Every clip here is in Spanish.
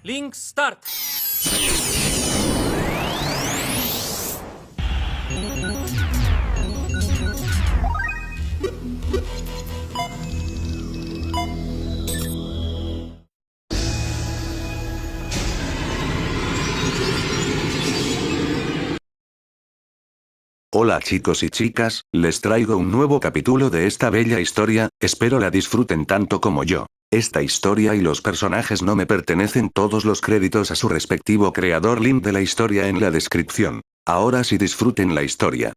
Link Start. Hola chicos y chicas, les traigo un nuevo capítulo de esta bella historia, espero la disfruten tanto como yo. Esta historia y los personajes no me pertenecen, todos los créditos a su respectivo creador, link de la historia en la descripción. Ahora sí, disfruten la historia.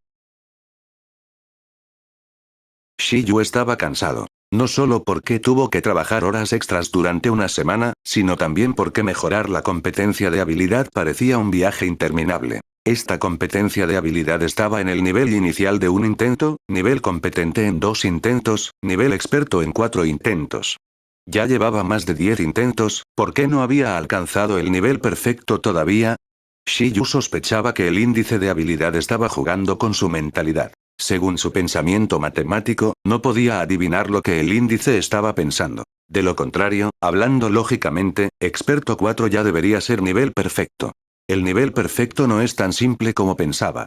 Shiyu estaba cansado. No solo porque tuvo que trabajar horas extras durante una semana, sino también porque mejorar la competencia de habilidad parecía un viaje interminable. Esta competencia de habilidad estaba en el nivel inicial de un intento, nivel competente en 2 intentos, nivel experto en 4 intentos. Ya llevaba más de 10 intentos, ¿por qué no había alcanzado el nivel perfecto todavía? Shiyu sospechaba que el índice de habilidad estaba jugando con su mentalidad. Según su pensamiento matemático, no podía adivinar lo que el índice estaba pensando. De lo contrario, hablando lógicamente, experto 4 ya debería ser nivel perfecto. El nivel perfecto no es tan simple como pensaba.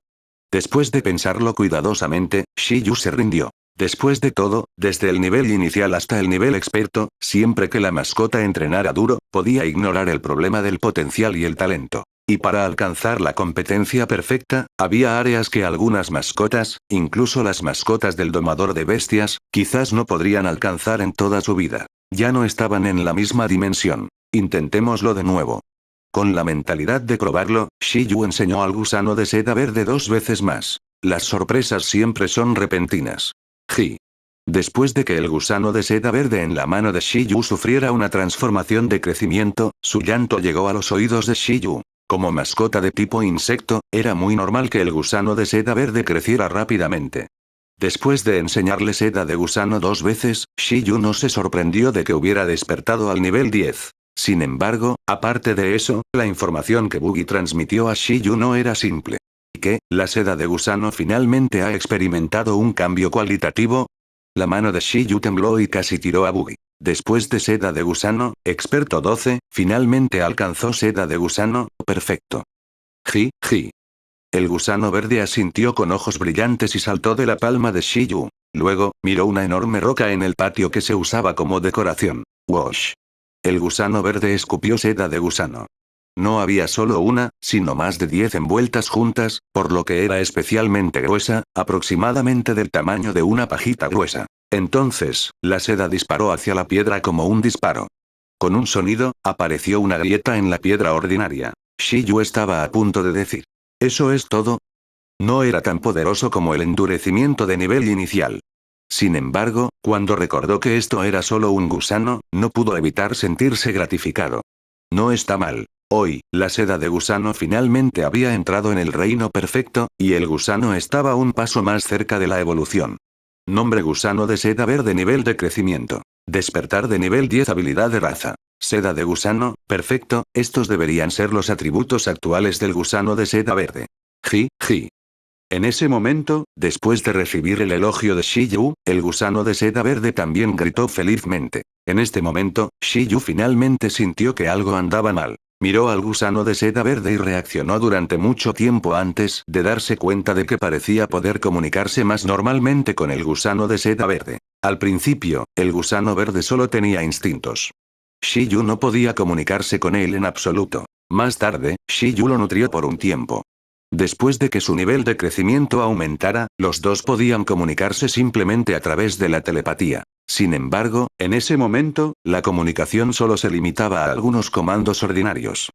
Después de pensarlo cuidadosamente, Shiyu se rindió. Después de todo, desde el nivel inicial hasta el nivel experto, siempre que la mascota entrenara duro, podía ignorar el problema del potencial y el talento. Y para alcanzar la competencia perfecta, había áreas que algunas mascotas, incluso las mascotas del domador de bestias, quizás no podrían alcanzar en toda su vida. Ya no estaban en la misma dimensión. Intentémoslo de nuevo. Con la mentalidad de probarlo, Shiyu enseñó al gusano de seda verde 2 veces más. Las sorpresas siempre son repentinas. Ji. Después de que el gusano de seda verde en la mano de Shiyu sufriera una transformación de crecimiento, su llanto llegó a los oídos de Shiyu. Como mascota de tipo insecto, era muy normal que el gusano de seda verde creciera rápidamente. Después de enseñarle seda de gusano 2 veces, Shiyu no se sorprendió de que hubiera despertado al nivel 10. Sin embargo, aparte de eso, la información que Buggy transmitió a Shiyu no era simple. ¿Y qué? ¿La seda de gusano finalmente ha experimentado un cambio cualitativo? La mano de Shiyu tembló y casi tiró a Buggy. Después de seda de gusano, experto 12, finalmente alcanzó seda de gusano, perfecto. Ji. El gusano verde asintió con ojos brillantes y saltó de la palma de Shiyu. Luego, miró una enorme roca en el patio que se usaba como decoración. Wash. El gusano verde escupió seda de gusano. No había solo una, sino más de 10 envueltas juntas, por lo que era especialmente gruesa, aproximadamente del tamaño de una pajita gruesa. Entonces, la seda disparó hacia la piedra como un disparo. Con un sonido, apareció una grieta en la piedra ordinaria. Shiyu estaba a punto de decir: ¿eso es todo? No era tan poderoso como el endurecimiento de nivel inicial. Sin embargo, cuando recordó que esto era solo un gusano, no pudo evitar sentirse gratificado. No está mal. Hoy, la seda de gusano finalmente había entrado en el reino perfecto, y el gusano estaba un paso más cerca de la evolución. Nombre: gusano de seda verde, nivel de crecimiento. Despertar de nivel 10, habilidad de raza. Seda de gusano, perfecto, estos deberían ser los atributos actuales del gusano de seda verde. Ji. En ese momento, después de recibir el elogio de Shiyu, el gusano de seda verde también gritó felizmente. En este momento, Shiyu finalmente sintió que algo andaba mal. Miró al gusano de seda verde y reaccionó durante mucho tiempo antes de darse cuenta de que parecía poder comunicarse más normalmente con el gusano de seda verde. Al principio, el gusano verde solo tenía instintos. Shiyu no podía comunicarse con él en absoluto. Más tarde, Shiyu lo nutrió por un tiempo. Después de que su nivel de crecimiento aumentara, los dos podían comunicarse simplemente a través de la telepatía. Sin embargo, en ese momento, la comunicación solo se limitaba a algunos comandos ordinarios.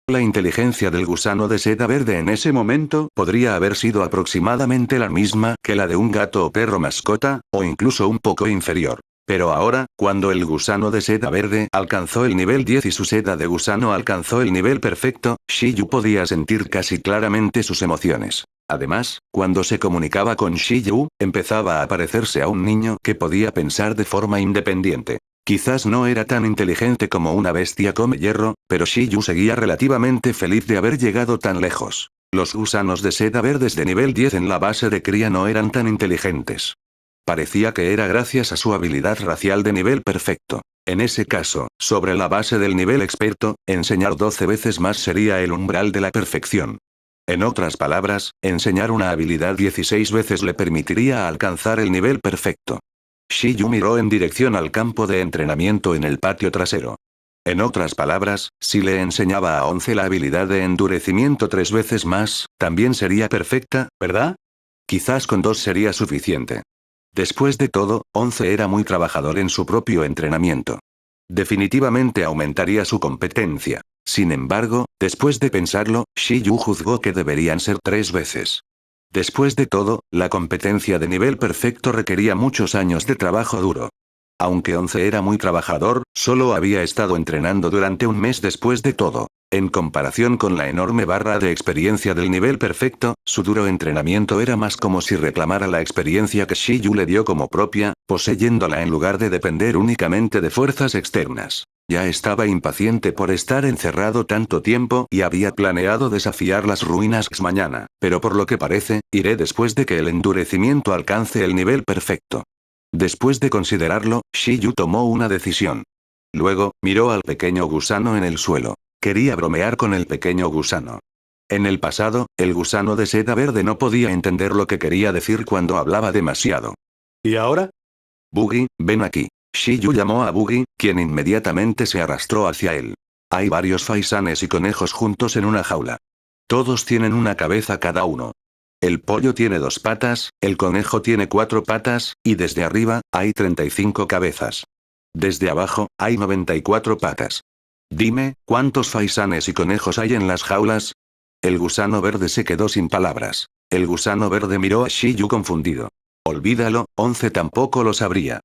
La inteligencia del gusano de seda verde en ese momento podría haber sido aproximadamente la misma que la de un gato o perro mascota, o incluso un poco inferior. Pero ahora, cuando el gusano de seda verde alcanzó el nivel 10 y su seda de gusano alcanzó el nivel perfecto, Shiyu podía sentir casi claramente sus emociones. Además, cuando se comunicaba con Shiyu, empezaba a parecerse a un niño que podía pensar de forma independiente. Quizás no era tan inteligente como una bestia come hierro, pero Shiyu seguía relativamente feliz de haber llegado tan lejos. Los gusanos de seda verdes de nivel 10 en la base de cría no eran tan inteligentes. Parecía que era gracias a su habilidad racial de nivel perfecto. En ese caso, sobre la base del nivel experto, enseñar 12 veces más sería el umbral de la perfección. En otras palabras, enseñar una habilidad 16 veces le permitiría alcanzar el nivel perfecto. Shiyu miró en dirección al campo de entrenamiento en el patio trasero. En otras palabras, si le enseñaba a 11 la habilidad de endurecimiento 3 veces más, también sería perfecta, ¿verdad? Quizás con 2 sería suficiente. Después de todo, 11 era muy trabajador en su propio entrenamiento. Definitivamente aumentaría su competencia. Sin embargo, después de pensarlo, Shiyu juzgó que deberían ser 3 veces. Después de todo, la competencia de nivel perfecto requería muchos años de trabajo duro. Aunque 11 era muy trabajador, solo había estado entrenando durante un mes después de todo. En comparación con la enorme barra de experiencia del nivel perfecto, su duro entrenamiento era más como si reclamara la experiencia que Shiyu le dio como propia, poseyéndola en lugar de depender únicamente de fuerzas externas. Ya estaba impaciente por estar encerrado tanto tiempo y había planeado desafiar las ruinas mañana, pero por lo que parece, iré después de que el endurecimiento alcance el nivel perfecto. Después de considerarlo, Shiyu tomó una decisión. Luego, miró al pequeño gusano en el suelo. Quería bromear con el pequeño gusano. En el pasado, el gusano de seda verde no podía entender lo que quería decir cuando hablaba demasiado. ¿Y ahora? Buggy, ven aquí. Shiyu llamó a Buggy, quien inmediatamente se arrastró hacia él. Hay varios faisanes y conejos juntos en una jaula. Todos tienen una cabeza cada uno. El pollo tiene 2 patas, el conejo tiene 4 patas, y desde arriba, hay 35 cabezas. Desde abajo, hay 94 patas. Dime, ¿cuántos faisanes y conejos hay en las jaulas? El gusano verde se quedó sin palabras. El gusano verde miró a Shiyu confundido. Olvídalo, 11 tampoco lo sabría.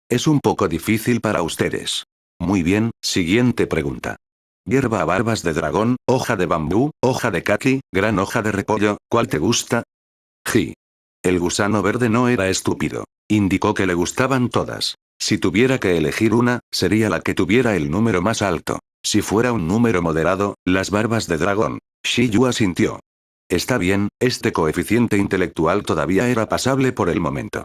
Es un poco difícil para ustedes. Muy bien, siguiente pregunta. Hierba a barbas de dragón, hoja de bambú, hoja de kaki, gran hoja de repollo, ¿cuál te gusta? Ji. El gusano verde no era estúpido. Indicó que le gustaban todas. Si tuviera que elegir una, sería la que tuviera el número más alto. Si fuera un número moderado, las barbas de dragón. Shiyu asintió. Está bien, este coeficiente intelectual todavía era pasable por el momento.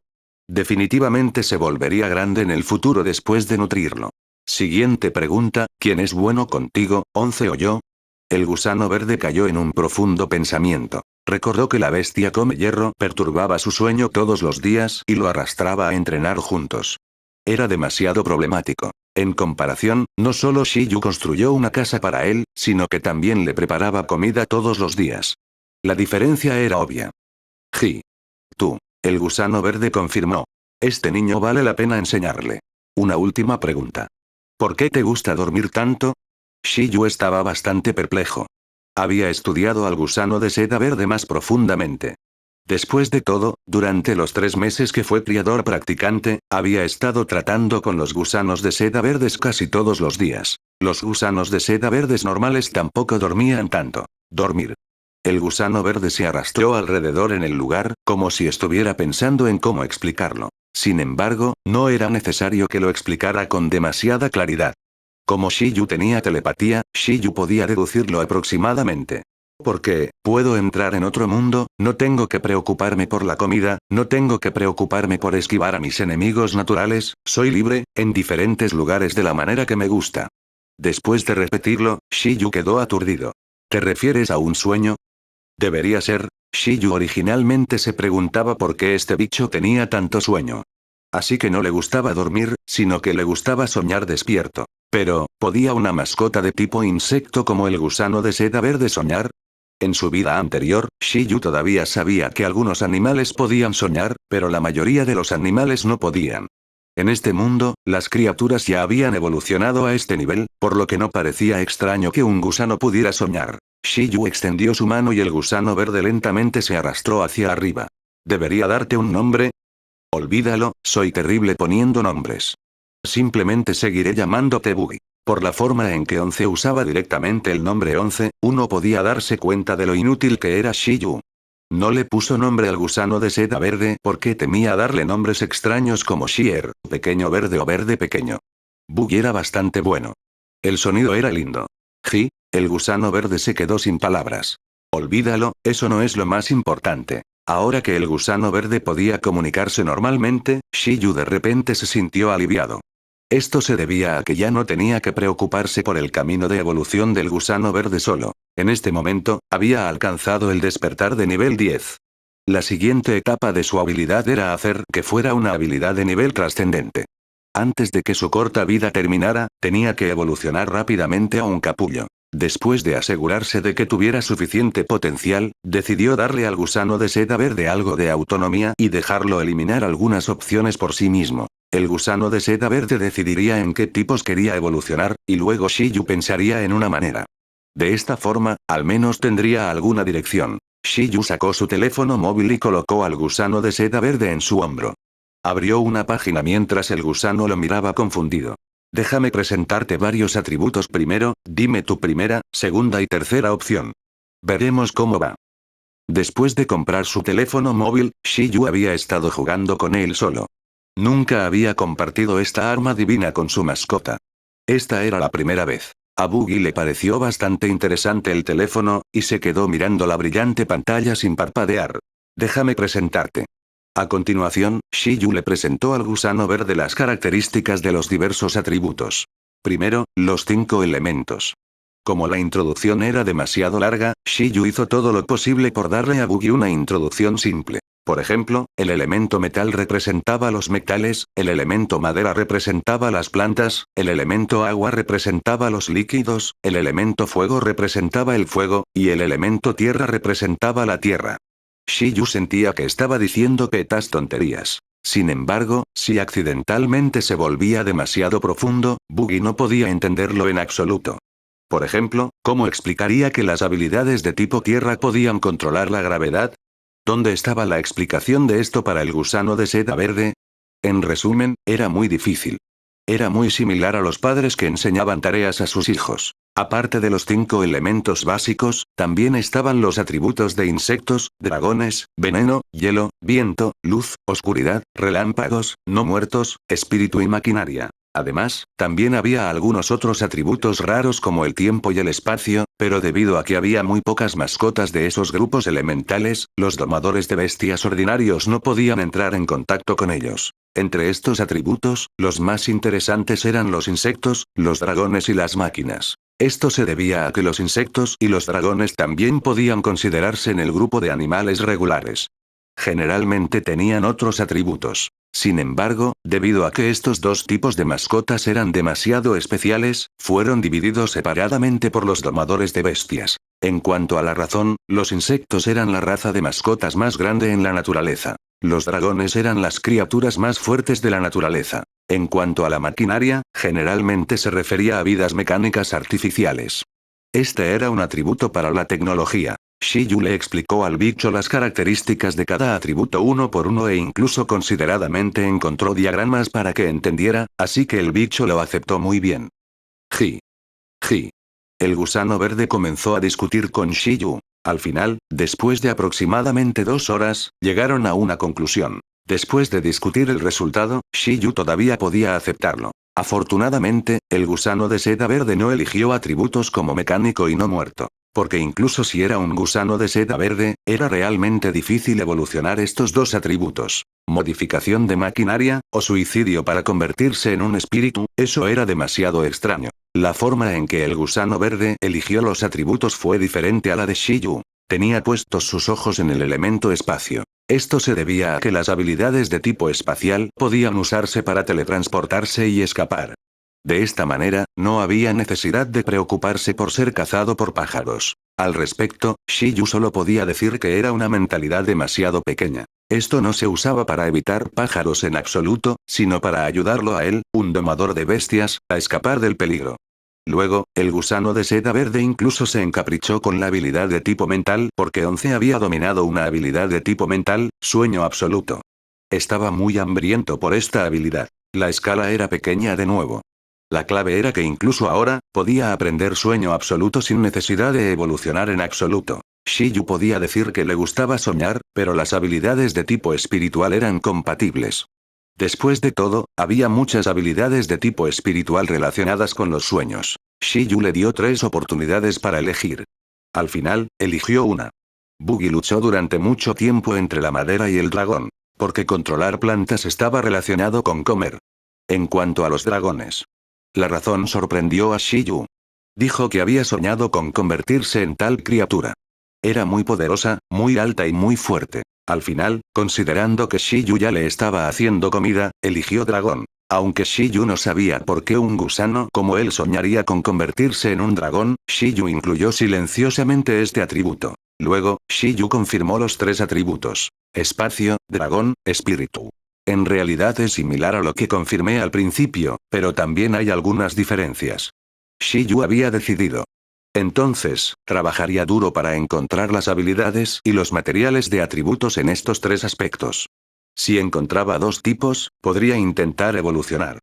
Definitivamente se volvería grande en el futuro después de nutrirlo. Siguiente pregunta, ¿quién es bueno contigo, 11 o yo? El gusano verde cayó en un profundo pensamiento. Recordó que la bestia come hierro perturbaba su sueño todos los días y lo arrastraba a entrenar juntos. Era demasiado problemático. En comparación, no solo Shiyu construyó una casa para él, sino que también le preparaba comida todos los días. La diferencia era obvia. Ji. Tú. El gusano verde confirmó. Este niño vale la pena enseñarle. Una última pregunta. ¿Por qué te gusta dormir tanto? Shiyu estaba bastante perplejo. Había estudiado al gusano de seda verde más profundamente. Después de todo, durante los 3 meses que fue criador practicante, había estado tratando con los gusanos de seda verdes casi todos los días. Los gusanos de seda verdes normales tampoco dormían tanto. Dormir. El gusano verde se arrastró alrededor en el lugar, como si estuviera pensando en cómo explicarlo. Sin embargo, no era necesario que lo explicara con demasiada claridad. Como Shiyu tenía telepatía, Shiyu podía deducirlo aproximadamente. Porque, puedo entrar en otro mundo, no tengo que preocuparme por la comida, no tengo que preocuparme por esquivar a mis enemigos naturales, soy libre, en diferentes lugares de la manera que me gusta. Después de repetirlo, Shiyu quedó aturdido. ¿Te refieres a un sueño? Debería ser. Shiyu originalmente se preguntaba por qué este bicho tenía tanto sueño. Así que no le gustaba dormir, sino que le gustaba soñar despierto. Pero, ¿podía una mascota de tipo insecto como el gusano de seda verde soñar? En su vida anterior, Shiyu todavía sabía que algunos animales podían soñar, pero la mayoría de los animales no podían. En este mundo, las criaturas ya habían evolucionado a este nivel, por lo que no parecía extraño que un gusano pudiera soñar. Shiyu extendió su mano y el gusano verde lentamente se arrastró hacia arriba. ¿Debería darte un nombre? Olvídalo, soy terrible poniendo nombres. Simplemente seguiré llamándote Buggy. Por la forma en que 11 usaba directamente el nombre 11, uno podía darse cuenta de lo inútil que era Shiyu. No le puso nombre al gusano de seda verde porque temía darle nombres extraños como Shier, pequeño verde o verde pequeño. Buggy era bastante bueno. El sonido era lindo. Ji, el gusano verde se quedó sin palabras. Olvídalo, eso no es lo más importante. Ahora que el gusano verde podía comunicarse normalmente, Shiyu de repente se sintió aliviado. Esto se debía a que ya no tenía que preocuparse por el camino de evolución del gusano verde solo. En este momento, había alcanzado el despertar de nivel 10. La siguiente etapa de su habilidad era hacer que fuera una habilidad de nivel trascendente. Antes de que su corta vida terminara, tenía que evolucionar rápidamente a un capullo. Después de asegurarse de que tuviera suficiente potencial, decidió darle al gusano de seda verde algo de autonomía y dejarlo eliminar algunas opciones por sí mismo. El gusano de seda verde decidiría en qué tipos quería evolucionar, y luego Shiyu pensaría en una manera. De esta forma, al menos tendría alguna dirección. Shiyu sacó su teléfono móvil y colocó al gusano de seda verde en su hombro. Abrió una página mientras el gusano lo miraba confundido. Déjame presentarte varios atributos primero, dime tu primera, segunda y tercera opción. Veremos cómo va. Después de comprar su teléfono móvil, Shiyu había estado jugando con él solo. Nunca había compartido esta arma divina con su mascota. Esta era la primera vez. A Buggy le pareció bastante interesante el teléfono, y se quedó mirando la brillante pantalla sin parpadear. Déjame presentarte. A continuación, Shiyu le presentó al gusano verde las características de los diversos atributos. Primero, los 5 elementos. Como la introducción era demasiado larga, Shiyu hizo todo lo posible por darle a Buggy una introducción simple. Por ejemplo, el elemento metal representaba los metales, el elemento madera representaba las plantas, el elemento agua representaba los líquidos, el elemento fuego representaba el fuego, y el elemento tierra representaba la tierra. Shiyu sentía que estaba diciendo petas tonterías. Sin embargo, si accidentalmente se volvía demasiado profundo, Buggy no podía entenderlo en absoluto. Por ejemplo, ¿cómo explicaría que las habilidades de tipo tierra podían controlar la gravedad? ¿Dónde estaba la explicación de esto para el gusano de seda verde? En resumen, era muy difícil. Era muy similar a los padres que enseñaban tareas a sus hijos. Aparte de los 5 elementos básicos, también estaban los atributos de insectos, dragones, veneno, hielo, viento, luz, oscuridad, relámpagos, no muertos, espíritu y maquinaria. Además, también había algunos otros atributos raros como el tiempo y el espacio, pero debido a que había muy pocas mascotas de esos grupos elementales, los domadores de bestias ordinarios no podían entrar en contacto con ellos. Entre estos atributos, los más interesantes eran los insectos, los dragones y las máquinas. Esto se debía a que los insectos y los dragones también podían considerarse en el grupo de animales regulares. Generalmente tenían otros atributos. Sin embargo, debido a que estos dos tipos de mascotas eran demasiado especiales, fueron divididos separadamente por los domadores de bestias. En cuanto a la razón, los insectos eran la raza de mascotas más grande en la naturaleza. Los dragones eran las criaturas más fuertes de la naturaleza. En cuanto a la maquinaria, generalmente se refería a vidas mecánicas artificiales. Este era un atributo para la tecnología. Shiyu le explicó al bicho las características de cada atributo uno por uno e incluso consideradamente encontró diagramas para que entendiera, así que el bicho lo aceptó muy bien. Ji. Ji. El gusano verde comenzó a discutir con Shiyu. Al final, después de aproximadamente 2 horas, llegaron a una conclusión. Después de discutir el resultado, Shiyu todavía podía aceptarlo. Afortunadamente, el gusano de seda verde no eligió atributos como mecánico y no muerto. Porque incluso si era un gusano de seda verde, era realmente difícil evolucionar estos dos atributos. Modificación de maquinaria, o suicidio para convertirse en un espíritu, eso era demasiado extraño. La forma en que el gusano verde eligió los atributos fue diferente a la de Shiyu. Tenía puestos sus ojos en el elemento espacio. Esto se debía a que las habilidades de tipo espacial podían usarse para teletransportarse y escapar. De esta manera, no había necesidad de preocuparse por ser cazado por pájaros. Al respecto, Shiyu solo podía decir que era una mentalidad demasiado pequeña. Esto no se usaba para evitar pájaros en absoluto, sino para ayudarlo a él, un domador de bestias, a escapar del peligro. Luego, el gusano de seda verde incluso se encaprichó con la habilidad de tipo mental porque Once había dominado una habilidad de tipo mental, sueño absoluto. Estaba muy hambriento por esta habilidad. La escala era pequeña de nuevo. La clave era que incluso ahora, podía aprender sueño absoluto sin necesidad de evolucionar en absoluto. Shiyu podía decir que le gustaba soñar, pero las habilidades de tipo espiritual eran compatibles. Después de todo, había muchas habilidades de tipo espiritual relacionadas con los sueños. Shiyu le dio 3 oportunidades para elegir. Al final, eligió una. Buggy luchó durante mucho tiempo entre la madera y el dragón, porque controlar plantas estaba relacionado con comer. En cuanto a los dragones, la razón sorprendió a Shiyu. Dijo que había soñado con convertirse en tal criatura. Era muy poderosa, muy alta y muy fuerte. Al final, considerando que Shiyu ya le estaba haciendo comida, eligió dragón. Aunque Shiyu no sabía por qué un gusano como él soñaría con convertirse en un dragón, Shiyu incluyó silenciosamente este atributo. Luego, Shiyu confirmó los 3 atributos: espacio, dragón, espíritu. En realidad es similar a lo que confirmé al principio, pero también hay algunas diferencias. Shiyu había decidido. Entonces, trabajaría duro para encontrar las habilidades y los materiales de atributos en estos 3 aspectos. Si encontraba 2 tipos, podría intentar evolucionar.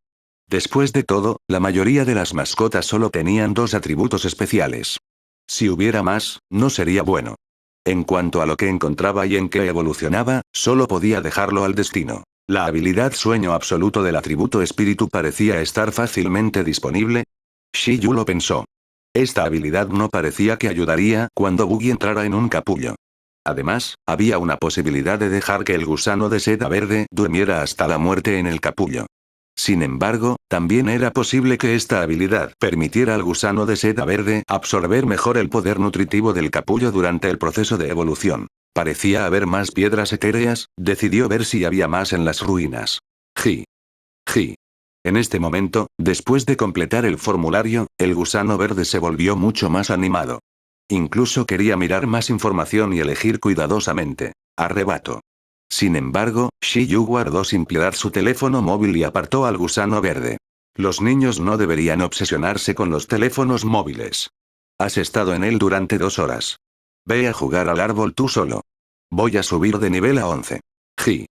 Después de todo, la mayoría de las mascotas solo tenían 2 atributos especiales. Si hubiera más, no sería bueno. En cuanto a lo que encontraba y en qué evolucionaba, solo podía dejarlo al destino. La habilidad sueño absoluto del atributo espíritu parecía estar fácilmente disponible. Shiyu lo pensó. Esta habilidad no parecía que ayudaría cuando Buggy entrara en un capullo. Además, había una posibilidad de dejar que el gusano de seda verde durmiera hasta la muerte en el capullo. Sin embargo, también era posible que esta habilidad permitiera al gusano de seda verde absorber mejor el poder nutritivo del capullo durante el proceso de evolución. Parecía haber más piedras etéreas, decidió ver si había más en las ruinas. Ji. En este momento, después de completar el formulario, el gusano verde se volvió mucho más animado. Incluso quería mirar más información y elegir cuidadosamente. Arrebato. Sin embargo, Shiyu guardó sin piedad su teléfono móvil y apartó al gusano verde. Los niños no deberían obsesionarse con los teléfonos móviles. Has estado en él durante 2 horas. Ve a jugar al árbol tú solo. Voy a subir de nivel a 11. Ji.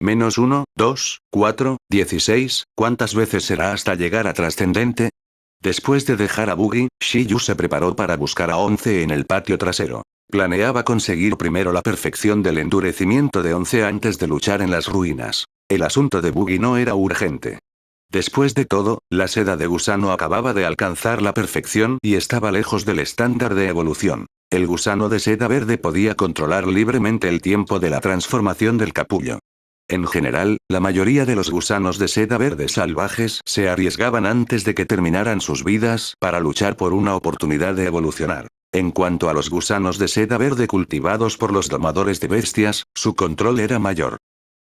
-1, 2, 4, 16, ¿cuántas veces será hasta llegar a trascendente? Después de dejar a Buggy, Shiyu se preparó para buscar a 11 en el patio trasero. Planeaba conseguir primero la perfección del endurecimiento de 11 antes de luchar en las ruinas. El asunto de Buggy no era urgente. Después de todo, la seda de gusano acababa de alcanzar la perfección y estaba lejos del estándar de evolución. El gusano de seda verde podía controlar libremente el tiempo de la transformación del capullo. En general, la mayoría de los gusanos de seda verde salvajes se arriesgaban antes de que terminaran sus vidas para luchar por una oportunidad de evolucionar. En cuanto a los gusanos de seda verde cultivados por los domadores de bestias, su control era mayor.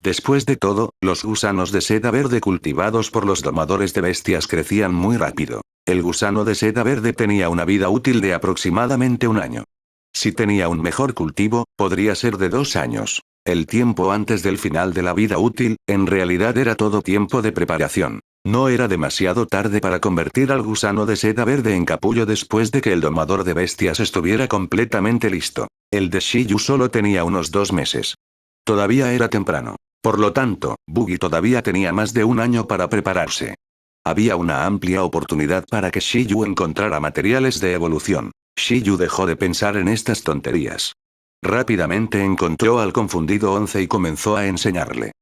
Después de todo, los gusanos de seda verde cultivados por los domadores de bestias crecían muy rápido. El gusano de seda verde tenía una vida útil de aproximadamente 1 año. Si tenía un mejor cultivo, podría ser de 2 años. El tiempo antes del final de la vida útil, en realidad era todo tiempo de preparación. No era demasiado tarde para convertir al gusano de seda verde en capullo después de que el domador de bestias estuviera completamente listo. El de Shiyu solo tenía unos 2 meses. Todavía era temprano. Por lo tanto, Buggy todavía tenía más de 1 año para prepararse. Había una amplia oportunidad para que Shiyu encontrara materiales de evolución. Shiyu dejó de pensar en estas tonterías. Rápidamente encontró al confundido 11 y comenzó a enseñarle.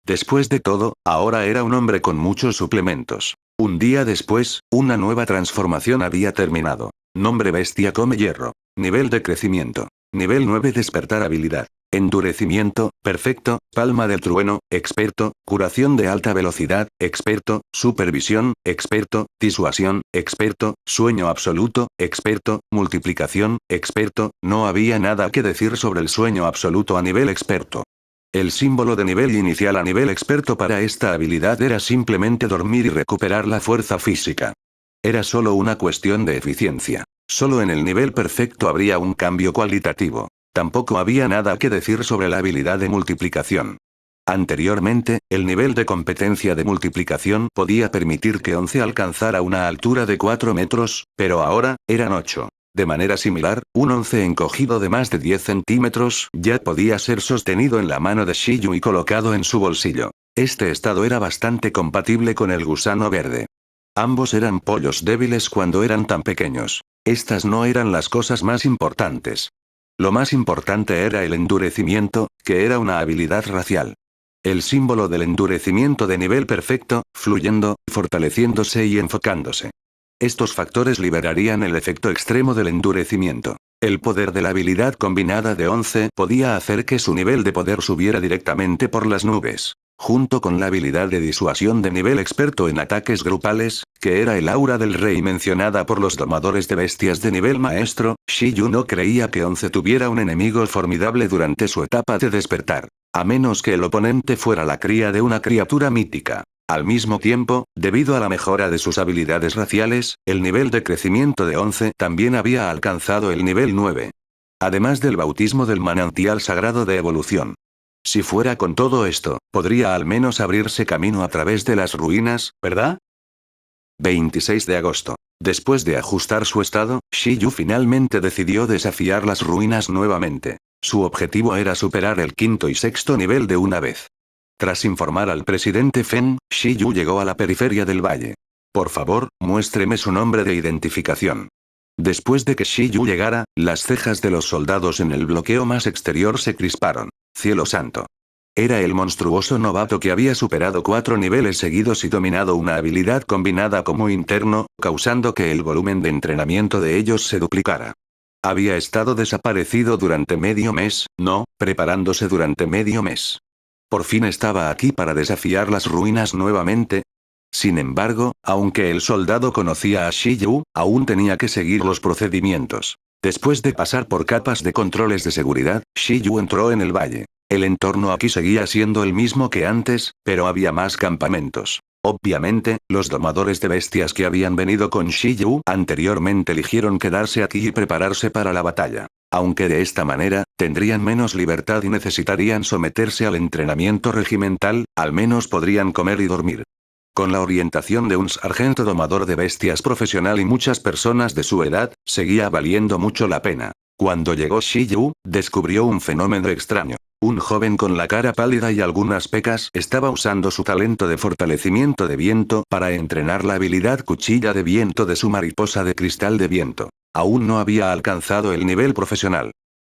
Después de todo, ahora era un hombre con muchos suplementos. Un día después, una nueva transformación había terminado. Nombre bestia come hierro. Nivel de crecimiento. Nivel 9 despertar habilidad. Endurecimiento, perfecto, palma del trueno, experto, curación de alta velocidad, experto, supervisión, experto, disuasión, experto, sueño absoluto, experto, multiplicación, experto, no había nada que decir sobre el sueño absoluto a nivel experto. El símbolo de nivel inicial a nivel experto para esta habilidad era simplemente dormir y recuperar la fuerza física. Era solo una cuestión de eficiencia. Solo en el nivel perfecto habría un cambio cualitativo. Tampoco había nada que decir sobre la habilidad de multiplicación. Anteriormente, el nivel de competencia de multiplicación podía permitir que 11 alcanzara una altura de 4 metros, pero ahora, eran 8. De manera similar, un 11 encogido de más de 10 centímetros ya podía ser sostenido en la mano de Shiyu y colocado en su bolsillo. Este estado era bastante compatible con el gusano verde. Ambos eran pollos débiles cuando eran tan pequeños. Estas no eran las cosas más importantes. Lo más importante era el endurecimiento, que era una habilidad racial. El símbolo del endurecimiento de nivel perfecto, fluyendo, fortaleciéndose y enfocándose. Estos factores liberarían el efecto extremo del endurecimiento. El poder de la habilidad combinada de 11 podía hacer que su nivel de poder subiera directamente por las nubes. Junto con la habilidad de disuasión de nivel experto en ataques grupales, que era el aura del rey mencionada por los domadores de bestias de nivel maestro, Shiyu no creía que 11 tuviera un enemigo formidable durante su etapa de despertar. A menos que el oponente fuera la cría de una criatura mítica. Al mismo tiempo, debido a la mejora de sus habilidades raciales, el nivel de crecimiento de 11 también había alcanzado el nivel 9. Además del bautismo del manantial sagrado de evolución. Si fuera con todo esto, podría al menos abrirse camino a través de las ruinas, ¿verdad? 26 de agosto. Después de ajustar su estado, Shiyu finalmente decidió desafiar las ruinas nuevamente. Su objetivo era superar el quinto y sexto nivel de una vez. Tras informar al presidente Fen, Shiyu llegó a la periferia del valle. Por favor, muéstreme su nombre de identificación. Después de que Shiyu llegara, las cejas de los soldados en el bloqueo más exterior se crisparon. Cielo santo. Era el monstruoso novato que había superado 4 niveles seguidos y dominado una habilidad combinada como interno, causando que el volumen de entrenamiento de ellos se duplicara. Había estado desaparecido durante medio mes, no, preparándose durante medio mes. Por fin estaba aquí para desafiar las ruinas nuevamente. Sin embargo, aunque el soldado conocía a Shiyu, aún tenía que seguir los procedimientos. Después de pasar por capas de controles de seguridad, Shiyu entró en el valle. El entorno aquí seguía siendo el mismo que antes, pero había más campamentos. Obviamente, los domadores de bestias que habían venido con Shiyu anteriormente eligieron quedarse aquí y prepararse para la batalla. Aunque de esta manera, tendrían menos libertad y necesitarían someterse al entrenamiento regimental, al menos podrían comer y dormir. Con la orientación de un sargento domador de bestias profesional y muchas personas de su edad, seguía valiendo mucho la pena. Cuando llegó Shiyu, descubrió un fenómeno extraño. Un joven con la cara pálida y algunas pecas estaba usando su talento de fortalecimiento de viento para entrenar la habilidad cuchilla de viento de su mariposa de cristal de viento. Aún no había alcanzado el nivel profesional.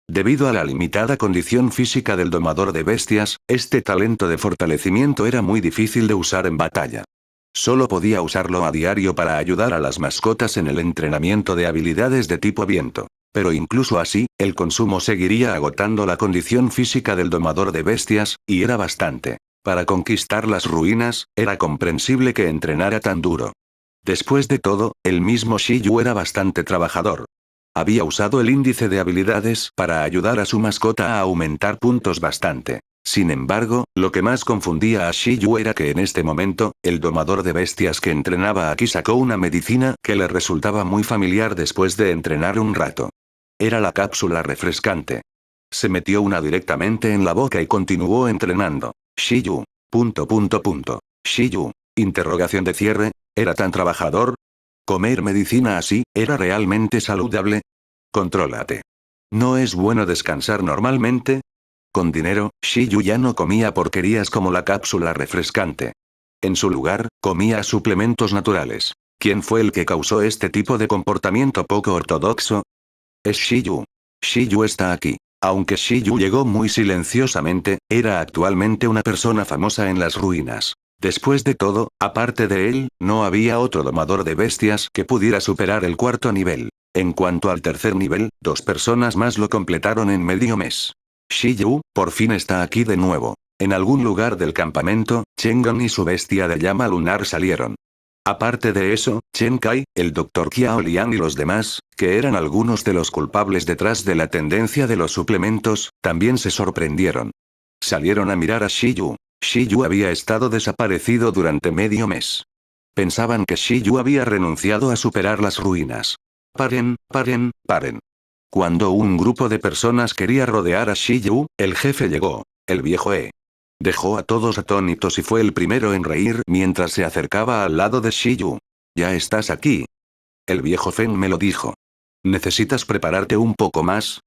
Debido a la limitada condición física del domador de bestias, este talento de fortalecimiento era muy difícil de usar en batalla. Solo podía usarlo a diario para ayudar a las mascotas en el entrenamiento de habilidades de tipo viento. Pero incluso así, el consumo seguiría agotando la condición física del domador de bestias, y era bastante. Para conquistar las ruinas, era comprensible que entrenara tan duro. Después de todo, el mismo Shiyu era bastante trabajador. Había usado el índice de habilidades para ayudar a su mascota a aumentar puntos bastante. Sin embargo, lo que más confundía a Shiyu era que en este momento, el domador de bestias que entrenaba aquí sacó una medicina que le resultaba muy familiar después de entrenar un rato. Era la cápsula refrescante. Se metió una directamente en la boca y continuó entrenando. Shiyu. Shiyu. Interrogación de cierre. ¿Era tan trabajador? ¿Comer medicina así, era realmente saludable? Contrólate. ¿No es bueno descansar normalmente? Con dinero, Shiyu ya no comía porquerías como la cápsula refrescante. En su lugar, comía suplementos naturales. ¿Quién fue el que causó este tipo de comportamiento poco ortodoxo? Es Shiyu. Shiyu está aquí. Aunque Shiyu llegó muy silenciosamente, era actualmente una persona famosa en las ruinas. Después de todo, aparte de él, no había otro domador de bestias que pudiera superar el cuarto nivel. En cuanto al tercer nivel, 2 personas más lo completaron en medio mes. Shiyu, por fin está aquí de nuevo. En algún lugar del campamento, Chengon y su bestia de llama lunar salieron. Aparte de eso, Chen Kai, el Dr. Qiao Liang y los demás, que eran algunos de los culpables detrás de la tendencia de los suplementos, también se sorprendieron. Salieron a mirar a Shiyu. Shiyu había estado desaparecido durante medio mes. Pensaban que Shiyu había renunciado a superar las ruinas. Paren. Cuando un grupo de personas quería rodear a Shiyu, el jefe llegó. El viejo dejó a todos atónitos y fue el primero en reír mientras se acercaba al lado de Shiyu. ¿Ya estás aquí? El viejo Fen me lo dijo. ¿Necesitas prepararte un poco más?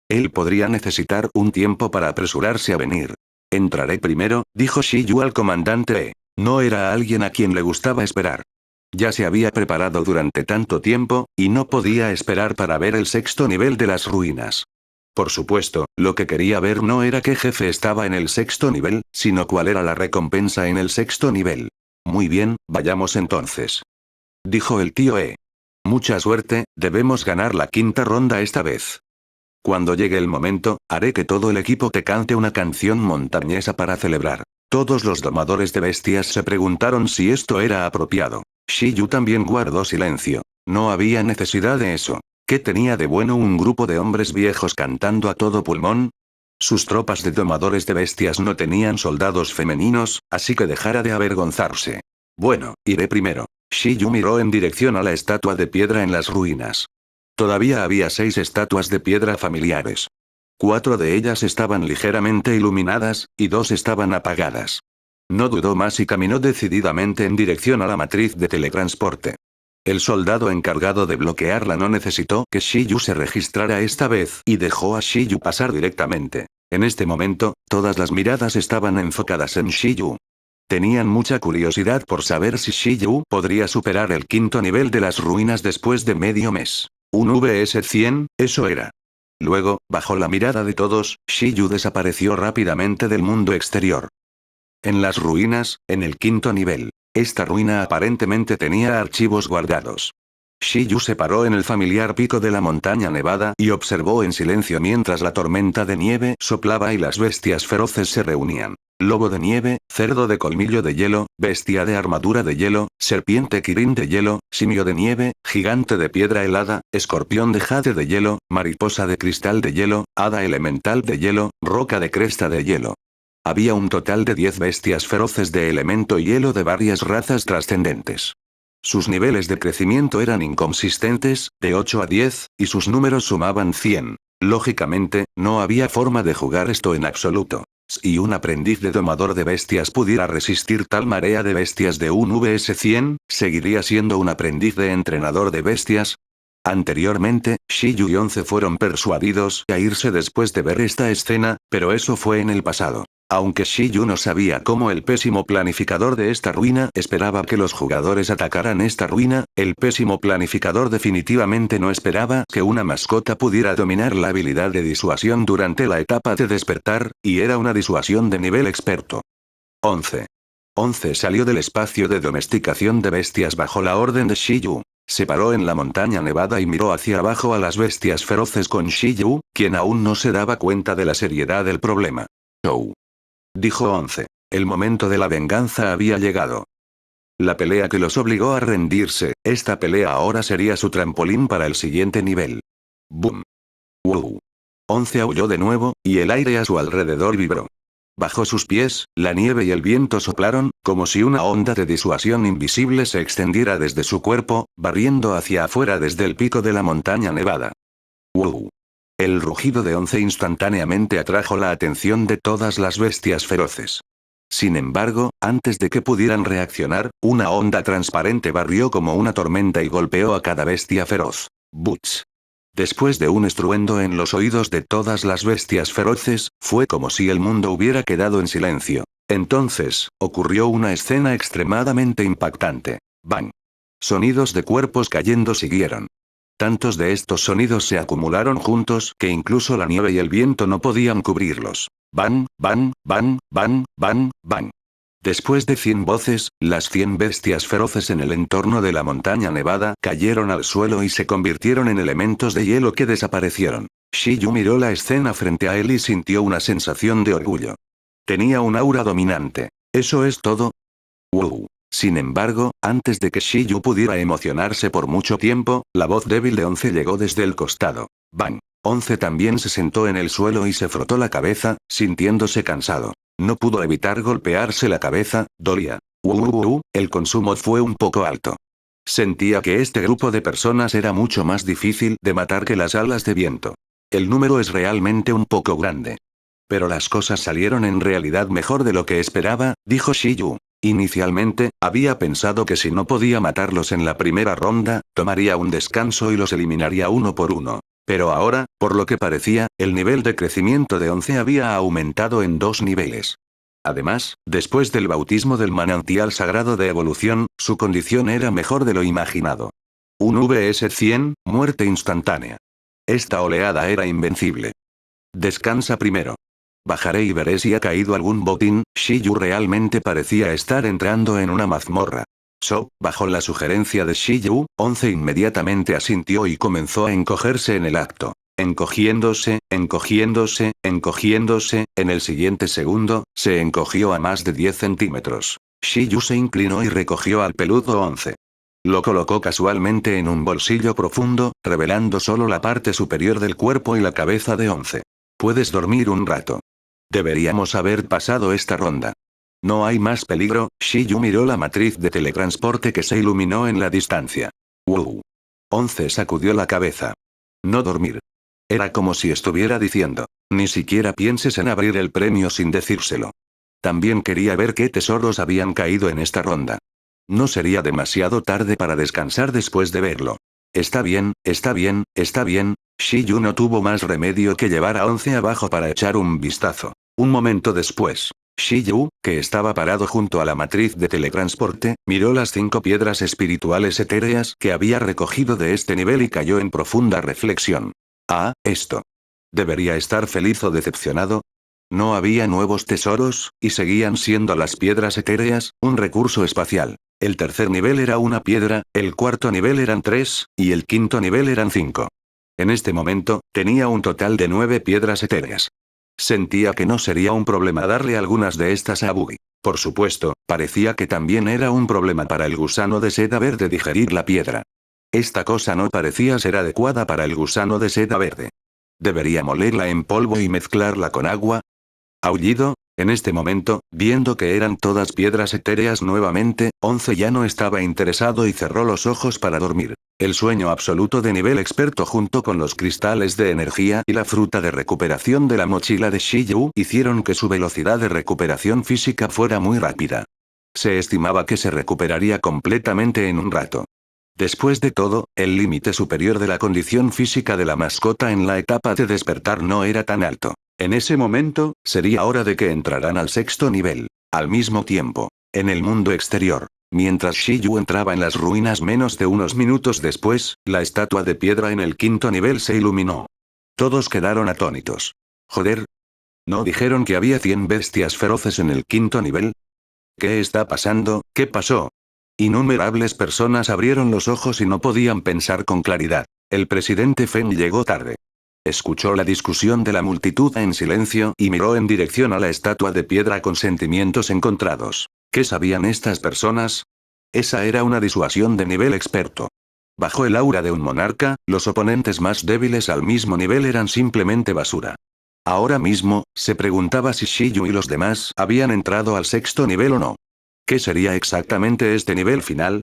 Él podría necesitar un tiempo para apresurarse a venir. Entraré primero, dijo Shiyu al comandante No era alguien a quien le gustaba esperar. Ya se había preparado durante tanto tiempo, y no podía esperar para ver el sexto nivel de las ruinas. Por supuesto, lo que quería ver no era qué jefe estaba en el sexto nivel, sino cuál era la recompensa en el sexto nivel. Muy bien, vayamos entonces. Dijo el tío Mucha suerte, debemos ganar la quinta ronda esta vez. Cuando llegue el momento, haré que todo el equipo te cante una canción montañesa para celebrar. Todos los domadores de bestias se preguntaron si esto era apropiado. Shiyu también guardó silencio. No había necesidad de eso. ¿Qué tenía de bueno un grupo de hombres viejos cantando a todo pulmón? Sus tropas de domadores de bestias no tenían soldados femeninos, así que dejara de avergonzarse. Bueno, iré primero. Shiyu miró en dirección a la estatua de piedra en las ruinas. Todavía había 6 estatuas de piedra familiares. 4 de ellas estaban ligeramente iluminadas, y 2 estaban apagadas. No dudó más y caminó decididamente en dirección a la matriz de teletransporte. El soldado encargado de bloquearla no necesitó que Shiyu se registrara esta vez y dejó a Shiyu pasar directamente. En este momento, todas las miradas estaban enfocadas en Shiyu. Tenían mucha curiosidad por saber si Shiyu podría superar el 5.º nivel de las ruinas después de medio mes. Un VS-100, eso era. Luego, bajo la mirada de todos, Shiyu desapareció rápidamente del mundo exterior. En las ruinas, en el 5.º nivel. Esta ruina aparentemente tenía archivos guardados. Shiyu se paró en el familiar pico de la montaña nevada y observó en silencio mientras la tormenta de nieve soplaba y las bestias feroces se reunían. Lobo de nieve, cerdo de colmillo de hielo, bestia de armadura de hielo, serpiente kirin de hielo, simio de nieve, gigante de piedra helada, escorpión de jade de hielo, mariposa de cristal de hielo, hada elemental de hielo, roca de cresta de hielo. Había un total de 10 bestias feroces de elemento hielo de varias razas trascendentes. Sus niveles de crecimiento eran inconsistentes, de 8 a 10, y sus números sumaban 100. Lógicamente, no había forma de jugar esto en absoluto. Si un aprendiz de domador de bestias pudiera resistir tal marea de bestias de un VS-100, ¿seguiría siendo un aprendiz de entrenador de bestias? Anteriormente, Shiyu y 11 fueron persuadidos a irse después de ver esta escena, pero eso fue en el pasado. Aunque Shiyu no sabía cómo el pésimo planificador de esta ruina esperaba que los jugadores atacaran esta ruina, el pésimo planificador definitivamente no esperaba que una mascota pudiera dominar la habilidad de disuasión durante la etapa de despertar, y era una disuasión de nivel experto. 11. 11 salió del espacio de domesticación de bestias bajo la orden de Shiyu. Se paró en la montaña nevada y miró hacia abajo a las bestias feroces con Shiyu, quien aún no se daba cuenta de la seriedad del problema. «Show», dijo 11. El momento de la venganza había llegado. La pelea que los obligó a rendirse, esta pelea ahora sería su trampolín para el siguiente nivel. ¡Boom! ¡Wow! 11 aulló de nuevo, y el aire a su alrededor vibró. Bajo sus pies, la nieve y el viento soplaron, como si una onda de disuasión invisible se extendiera desde su cuerpo, barriendo hacia afuera desde el pico de la montaña nevada. ¡Wow! El rugido de 11 instantáneamente atrajo la atención de todas las bestias feroces. Sin embargo, antes de que pudieran reaccionar, una onda transparente barrió como una tormenta y golpeó a cada bestia feroz. ¡Buts! Después de un estruendo en los oídos de todas las bestias feroces, fue como si el mundo hubiera quedado en silencio. Entonces, ocurrió una escena extremadamente impactante. ¡Bang! Sonidos de cuerpos cayendo siguieron. Tantos de estos sonidos se acumularon juntos que incluso la nieve y el viento no podían cubrirlos. ¡Bang, bang, bang, bang, bang, bang! Después de 100 voces, las 100 bestias feroces en el entorno de la montaña nevada cayeron al suelo y se convirtieron en elementos de hielo que desaparecieron. Shiyu miró la escena frente a él y sintió una sensación de orgullo. Tenía un aura dominante. ¿Eso es todo? ¡Wow! Sin embargo, antes de que Shiyu pudiera emocionarse por mucho tiempo, la voz débil de 11 llegó desde el costado. ¡Bang! 11 también se sentó en el suelo y se frotó la cabeza, sintiéndose cansado. No pudo evitar golpearse la cabeza, dolía. El consumo fue un poco alto. Sentía que este grupo de personas era mucho más difícil de matar que las alas de viento. El número es realmente un poco grande. Pero las cosas salieron en realidad mejor de lo que esperaba, dijo Shiyu. Inicialmente, había pensado que si no podía matarlos en la primera ronda, tomaría un descanso y los eliminaría uno por uno. Pero ahora, por lo que parecía, el nivel de crecimiento de 11 había aumentado en 2 niveles. Además, después del bautismo del manantial sagrado de evolución, su condición era mejor de lo imaginado. Un VS-100, muerte instantánea. Esta oleada era invencible. Descansa primero. Bajaré y veré si ha caído algún botín. Shiyu realmente parecía estar entrando en una mazmorra. Bajo la sugerencia de Shiyu, 11 inmediatamente asintió y comenzó a encogerse en el acto. encogiéndose, encogiéndose, encogiéndose, en el siguiente segundo, se encogió a más de 10 centímetros. Shiyu se inclinó y recogió al peludo 11. Lo colocó casualmente en un bolsillo profundo, revelando solo la parte superior del cuerpo y la cabeza de 11. Puedes dormir un rato. Deberíamos haber pasado esta ronda. No hay más peligro. Shiyu miró la matriz de teletransporte que se iluminó en la distancia. ¡Wow! 11 sacudió la cabeza. No dormir. Era como si estuviera diciendo, ni siquiera pienses en abrir el premio sin decírselo. También quería ver qué tesoros habían caído en esta ronda. No sería demasiado tarde para descansar después de verlo. Está bien, está bien, está bien. Shiyu no tuvo más remedio que llevar a 11 abajo para echar un vistazo. Un momento después, Shiyu, que estaba parado junto a la matriz de teletransporte, miró las 5 piedras espirituales etéreas que había recogido de este nivel y cayó en profunda reflexión. Ah, esto. ¿Debería estar feliz o decepcionado? No había nuevos tesoros, y seguían siendo las piedras etéreas, un recurso espacial. El tercer nivel era una piedra, el cuarto nivel eran 3, y el quinto nivel eran 5. En este momento, tenía un total de 9 piedras etéreas. Sentía que no sería un problema darle algunas de estas a Buggy. Por supuesto, parecía que también era un problema para el gusano de seda verde digerir la piedra. Esta cosa no parecía ser adecuada para el gusano de seda verde. ¿Debería molerla en polvo y mezclarla con agua? Aullido. En este momento, viendo que eran todas piedras etéreas nuevamente, 11 ya no estaba interesado y cerró los ojos para dormir. El sueño absoluto de nivel experto junto con los cristales de energía y la fruta de recuperación de la mochila de Shiyu hicieron que su velocidad de recuperación física fuera muy rápida. Se estimaba que se recuperaría completamente en un rato. Después de todo, el límite superior de la condición física de la mascota en la etapa de despertar no era tan alto. En ese momento, sería hora de que entraran al sexto nivel. Al mismo tiempo, en el mundo exterior, mientras Shiyu entraba en las ruinas menos de unos minutos después, la estatua de piedra en el quinto nivel se iluminó. Todos quedaron atónitos. Joder. ¿No dijeron que había 100 bestias feroces en el quinto nivel? ¿Qué está pasando? ¿Qué pasó? Innumerables personas abrieron los ojos y no podían pensar con claridad. El presidente Feng llegó tarde. Escuchó la discusión de la multitud en silencio y miró en dirección a la estatua de piedra con sentimientos encontrados. ¿Qué sabían estas personas? Esa era una disuasión de nivel experto. Bajo el aura de un monarca, los oponentes más débiles al mismo nivel eran simplemente basura. Ahora mismo, se preguntaba si Shiyu y los demás habían entrado al sexto nivel o no. ¿Qué sería exactamente este nivel final?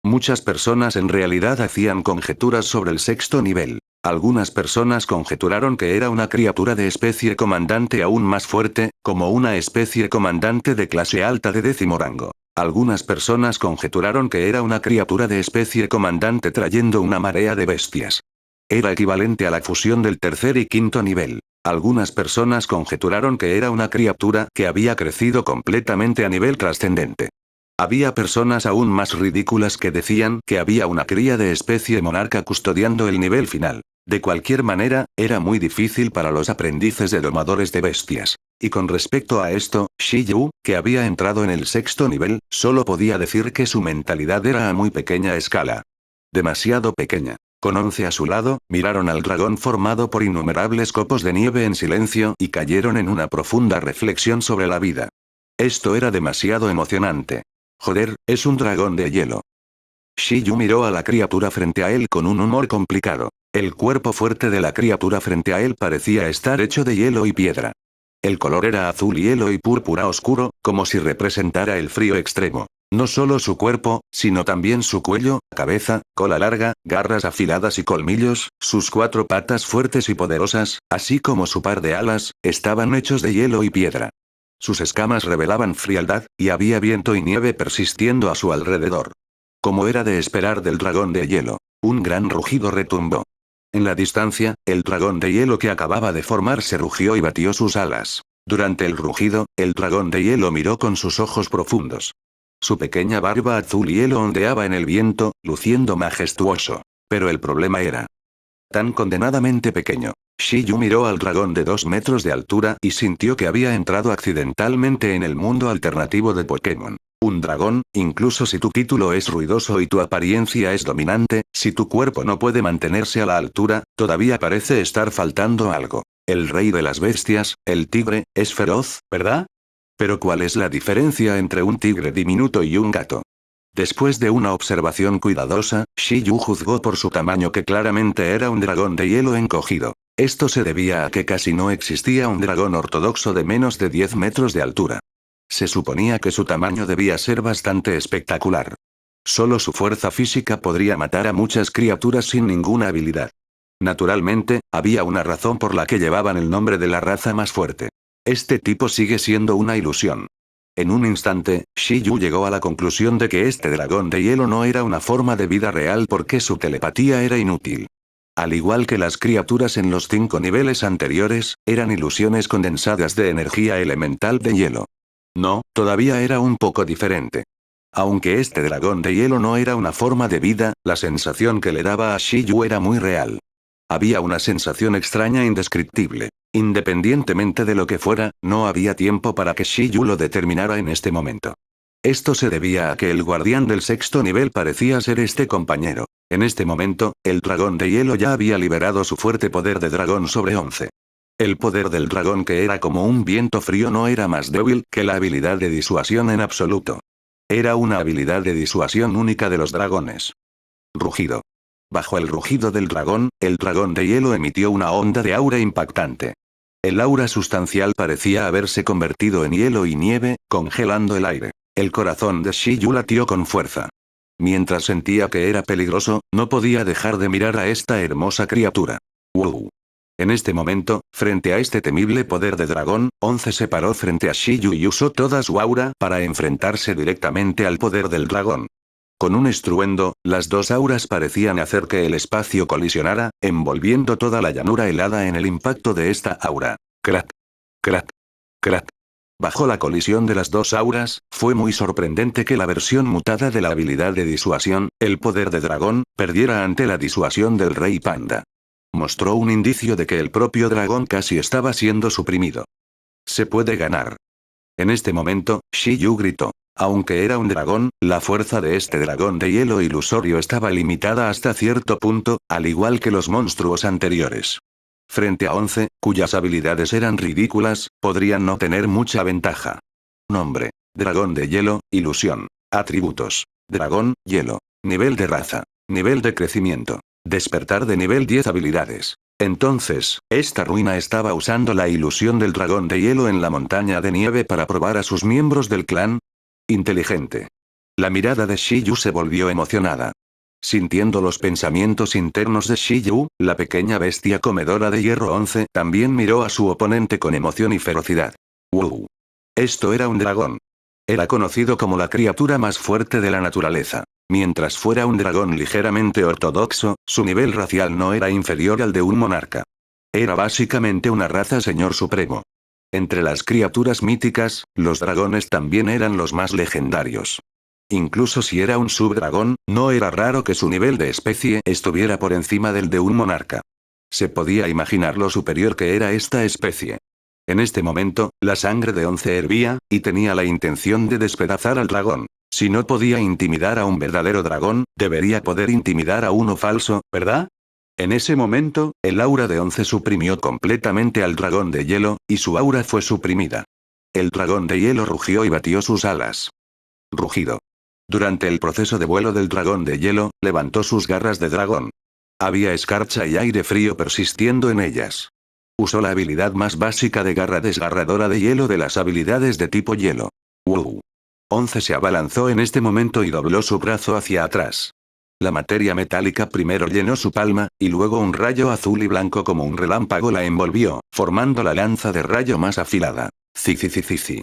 Muchas personas en realidad hacían conjeturas sobre el sexto nivel. Algunas personas conjeturaron que era una criatura de especie comandante aún más fuerte, como una especie comandante de clase alta de 10º rango. Algunas personas conjeturaron que era una criatura de especie comandante trayendo una marea de bestias. Era equivalente a la fusión del tercer y quinto nivel. Algunas personas conjeturaron que era una criatura que había crecido completamente a nivel trascendente. Había personas aún más ridículas que decían que había una cría de especie monarca custodiando el nivel final. De cualquier manera, era muy difícil para los aprendices de domadores de bestias. Y con respecto a esto, Shiyu, que había entrado en el sexto nivel, solo podía decir que su mentalidad era a muy pequeña escala. Demasiado pequeña. Con 11 a su lado, miraron al dragón formado por innumerables copos de nieve en silencio y cayeron en una profunda reflexión sobre la vida. Esto era demasiado emocionante. Joder, es un dragón de hielo. Shiyu miró a la criatura frente a él con un humor complicado. El cuerpo fuerte de la criatura frente a él parecía estar hecho de hielo y piedra. El color era azul hielo y púrpura oscuro, como si representara el frío extremo. No solo su cuerpo, sino también su cuello, cabeza, cola larga, garras afiladas y colmillos, sus 4 patas fuertes y poderosas, así como su par de alas, estaban hechos de hielo y piedra. Sus escamas revelaban frialdad, y había viento y nieve persistiendo a su alrededor. Como era de esperar del dragón de hielo, un gran rugido retumbó. En la distancia, el dragón de hielo que acababa de formarse rugió y batió sus alas. Durante el rugido, el dragón de hielo miró con sus ojos profundos. Su pequeña barba azul hielo ondeaba en el viento, luciendo majestuoso. Pero el problema era tan condenadamente pequeño. Shiyu miró al dragón de 2 metros de altura y sintió que había entrado accidentalmente en el mundo alternativo de Pokémon. Un dragón, incluso si tu título es ruidoso y tu apariencia es dominante, si tu cuerpo no puede mantenerse a la altura, todavía parece estar faltando algo. El rey de las bestias, el tigre, es feroz, ¿verdad? Pero ¿cuál es la diferencia entre un tigre diminuto y un gato? Después de una observación cuidadosa, Shiyu juzgó por su tamaño que claramente era un dragón de hielo encogido. Esto se debía a que casi no existía un dragón ortodoxo de menos de 10 metros de altura. Se suponía que su tamaño debía ser bastante espectacular. Solo su fuerza física podría matar a muchas criaturas sin ninguna habilidad. Naturalmente, había una razón por la que llevaban el nombre de la raza más fuerte. Este tipo sigue siendo una ilusión. En un instante, Shiyu llegó a la conclusión de que este dragón de hielo no era una forma de vida real porque su telepatía era inútil. Al igual que las criaturas en los 5 niveles anteriores, eran ilusiones condensadas de energía elemental de hielo. No, todavía era un poco diferente. Aunque este dragón de hielo no era una forma de vida, la sensación que le daba a Shiyu era muy real. Había una sensación extraña e indescriptible. Independientemente de lo que fuera, no había tiempo para que Shiyu lo determinara en este momento. Esto se debía a que el guardián del 6º nivel parecía ser este compañero. En este momento, el dragón de hielo ya había liberado su fuerte poder de dragón sobre 11. El poder del dragón, que era como un viento frío, no era más débil que la habilidad de disuasión en absoluto. Era una habilidad de disuasión única de los dragones. Rugido. Bajo el rugido del dragón, el dragón de hielo emitió una onda de aura impactante. El aura sustancial parecía haberse convertido en hielo y nieve, congelando el aire. El corazón de Shiyu latió con fuerza. Mientras sentía que era peligroso, no podía dejar de mirar a esta hermosa criatura. ¡Wow! En este momento, frente a este temible poder de dragón, 11 se paró frente a Shiyu y usó toda su aura para enfrentarse directamente al poder del dragón. Con un estruendo, las dos auras parecían hacer que el espacio colisionara, envolviendo toda la llanura helada en el impacto de esta aura. Crack. Crack. Crack. Bajo la colisión de las dos auras, fue muy sorprendente que la versión mutada de la habilidad de disuasión, el poder de dragón, perdiera ante la disuasión del rey panda. Mostró un indicio de que el propio dragón casi estaba siendo suprimido. Se puede ganar. En este momento, Shiyu gritó. Aunque era un dragón, la fuerza de este dragón de hielo ilusorio estaba limitada hasta cierto punto, al igual que los monstruos anteriores. Frente a 11, cuyas habilidades eran ridículas, podrían no tener mucha ventaja. Nombre: dragón de hielo, ilusión. Atributos: dragón, hielo. Nivel de raza. Nivel de crecimiento. Despertar de nivel 10 habilidades. Entonces, esta ruina estaba usando la ilusión del dragón de hielo en la montaña de nieve para probar a sus miembros del clan. Inteligente. La mirada de Shiyu se volvió emocionada. Sintiendo los pensamientos internos de Shiyu, la pequeña bestia comedora de hierro 11 también miró a su oponente con emoción y ferocidad. ¡Wow! Esto era un dragón. Era conocido como la criatura más fuerte de la naturaleza. Mientras fuera un dragón ligeramente ortodoxo, su nivel racial no era inferior al de un monarca. Era básicamente una raza señor supremo. Entre las criaturas míticas, los dragones también eran los más legendarios. Incluso si era un subdragón, no era raro que su nivel de especie estuviera por encima del de un monarca. Se podía imaginar lo superior que era esta especie. En este momento, la sangre de 11 hervía, y tenía la intención de despedazar al dragón. Si no podía intimidar a un verdadero dragón, debería poder intimidar a uno falso, ¿verdad? En ese momento, el aura de 11 suprimió completamente al dragón de hielo, y su aura fue suprimida. El dragón de hielo rugió y batió sus alas. Rugido. Durante el proceso de vuelo del dragón de hielo, levantó sus garras de dragón. Había escarcha y aire frío persistiendo en ellas. Usó la habilidad más básica de garra desgarradora de hielo de las habilidades de tipo hielo. ¡Wow! 11 se abalanzó en este momento y dobló su brazo hacia atrás. La materia metálica primero llenó su palma, y luego un rayo azul y blanco como un relámpago la envolvió, formando la lanza de rayo más afilada. Zizizicici.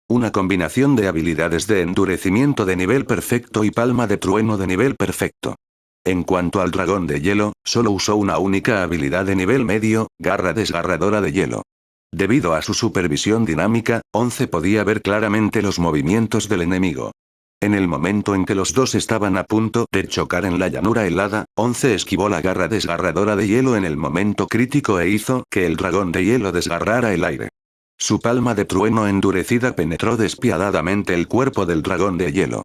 Una combinación de habilidades de endurecimiento de nivel perfecto y palma de trueno de nivel perfecto. En cuanto al dragón de hielo, solo usó una única habilidad de nivel medio, garra desgarradora de hielo. Debido a su supervisión dinámica, 11 podía ver claramente los movimientos del enemigo. En el momento en que los dos estaban a punto de chocar en la llanura helada, 11 esquivó la garra desgarradora de hielo en el momento crítico e hizo que el dragón de hielo desgarrara el aire. Su palma de trueno endurecida penetró despiadadamente el cuerpo del dragón de hielo.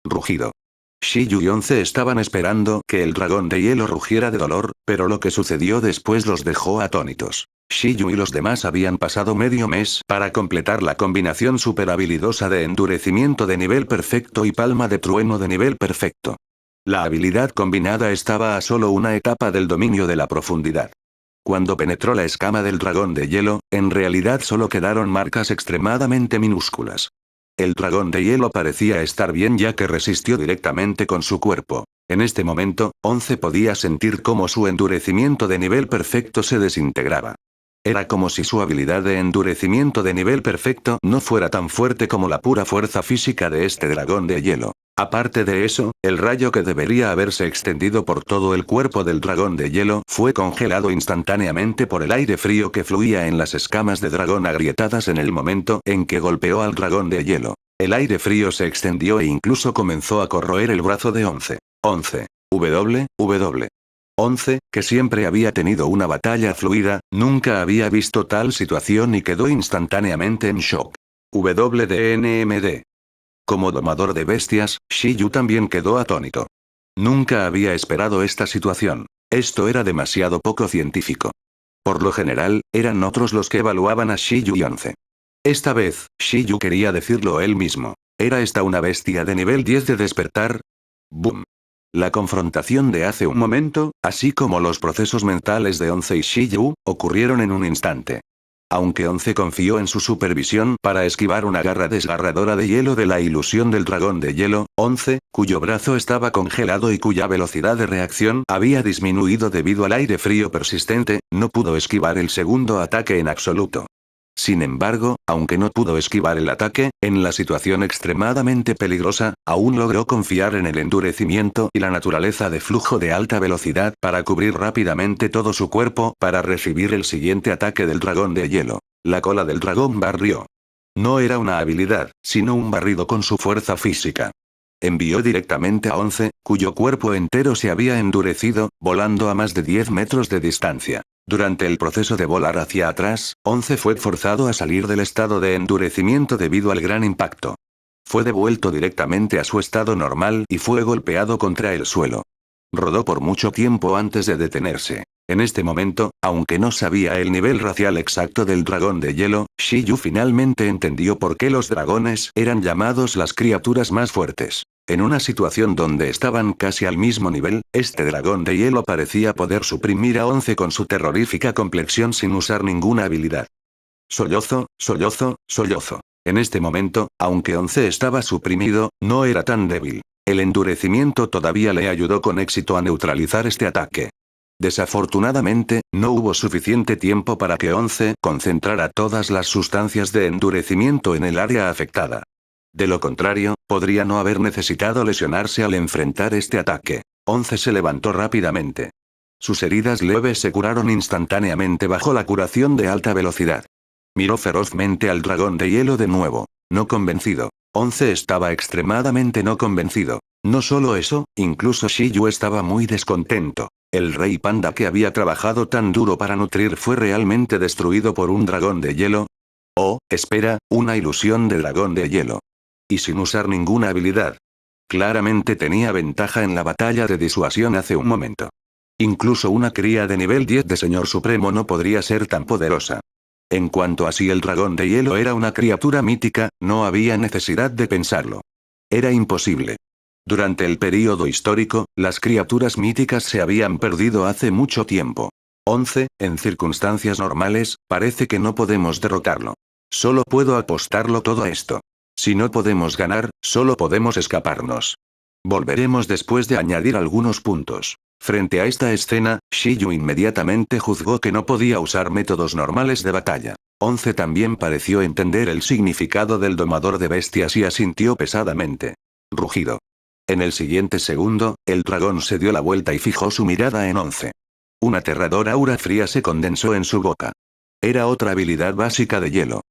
Rugido. Shiyu y Onze estaban esperando que el dragón de hielo rugiera de dolor, pero lo que sucedió después los dejó atónitos. Shiyu y los demás habían pasado medio mes para completar la combinación super habilidosa de endurecimiento de nivel perfecto y palma de trueno de nivel perfecto. La habilidad combinada estaba a solo una etapa del dominio de la profundidad. Cuando penetró la escama del dragón de hielo, en realidad solo quedaron marcas extremadamente minúsculas. El dragón de hielo parecía estar bien ya que resistió directamente con su cuerpo. En este momento, Onze podía sentir cómo su endurecimiento de nivel perfecto se desintegraba. Era como si su habilidad de endurecimiento de nivel perfecto no fuera tan fuerte como la pura fuerza física de este dragón de hielo. Aparte de eso, el rayo que debería haberse extendido por todo el cuerpo del dragón de hielo fue congelado instantáneamente por el aire frío que fluía en las escamas de dragón agrietadas en el momento en que golpeó al dragón de hielo. El aire frío se extendió e incluso comenzó a corroer el brazo de Onze. Onze, que siempre había tenido una batalla fluida, nunca había visto tal situación y quedó instantáneamente en shock. WDNMD. Como domador de bestias, Shiyu también quedó atónito. Nunca había esperado esta situación. Esto era demasiado poco científico. Por lo general, eran otros los que evaluaban a Shiyu y Onze. Esta vez, Shiyu quería decirlo él mismo. ¿Era esta una bestia de nivel 10 de despertar? ¡Boom! La confrontación de hace un momento, así como los procesos mentales de Onze y Shiyu, ocurrieron en un instante. Aunque Onze confió en su supervisión para esquivar una garra desgarradora de hielo de la ilusión del dragón de hielo, Onze, cuyo brazo estaba congelado y cuya velocidad de reacción había disminuido debido al aire frío persistente, no pudo esquivar el segundo ataque en absoluto. Sin embargo, aunque no pudo esquivar el ataque, en la situación extremadamente peligrosa, aún logró confiar en el endurecimiento y la naturaleza de flujo de alta velocidad para cubrir rápidamente todo su cuerpo para recibir el siguiente ataque del dragón de hielo. La cola del dragón barrió. No era una habilidad, sino un barrido con su fuerza física. Envió directamente a Onze, cuyo cuerpo entero se había endurecido, volando a más de 10 metros de distancia. Durante el proceso de volar hacia atrás, Onze fue forzado a salir del estado de endurecimiento debido al gran impacto. Fue devuelto directamente a su estado normal y fue golpeado contra el suelo. Rodó por mucho tiempo antes de detenerse. En este momento, aunque no sabía el nivel racial exacto del dragón de hielo, Shiyu finalmente entendió por qué los dragones eran llamados las criaturas más fuertes. En una situación donde estaban casi al mismo nivel, este dragón de hielo parecía poder suprimir a Onze con su terrorífica complexión sin usar ninguna habilidad. Sollozo, sollozo, sollozo. En este momento, aunque Onze estaba suprimido, no era tan débil. El endurecimiento todavía le ayudó con éxito a neutralizar este ataque. Desafortunadamente, no hubo suficiente tiempo para que Onze concentrara todas las sustancias de endurecimiento en el área afectada. De lo contrario, podría no haber necesitado lesionarse al enfrentar este ataque. Onze se levantó rápidamente. Sus heridas leves se curaron instantáneamente bajo la curación de alta velocidad. Miró ferozmente al dragón de hielo de nuevo. No convencido. Onze estaba extremadamente no convencido. No solo eso, incluso Shiyu estaba muy descontento. El rey panda que había trabajado tan duro para nutrir fue realmente destruido por un dragón de hielo. Oh, espera, una ilusión de dragón de hielo. Y sin usar ninguna habilidad. Claramente tenía ventaja en la batalla de disuasión hace un momento. Incluso una cría de nivel 10 de Señor Supremo no podría ser tan poderosa. En cuanto a si el dragón de hielo era una criatura mítica, no había necesidad de pensarlo. Era imposible. Durante el período histórico, las criaturas míticas se habían perdido hace mucho tiempo. 11, en circunstancias normales, parece que no podemos derrotarlo. Solo puedo apostarlo todo a esto. Si no podemos ganar, solo podemos escaparnos. Volveremos después de añadir algunos puntos. Frente a esta escena, Shiyu inmediatamente juzgó que no podía usar métodos normales de batalla. 11 también pareció entender el significado del domador de bestias y asintió pesadamente. Rugido. En el siguiente segundo, el dragón se dio la vuelta y fijó su mirada en 11. Una aterradora aura fría se condensó en su boca. Era otra habilidad básica de hielo.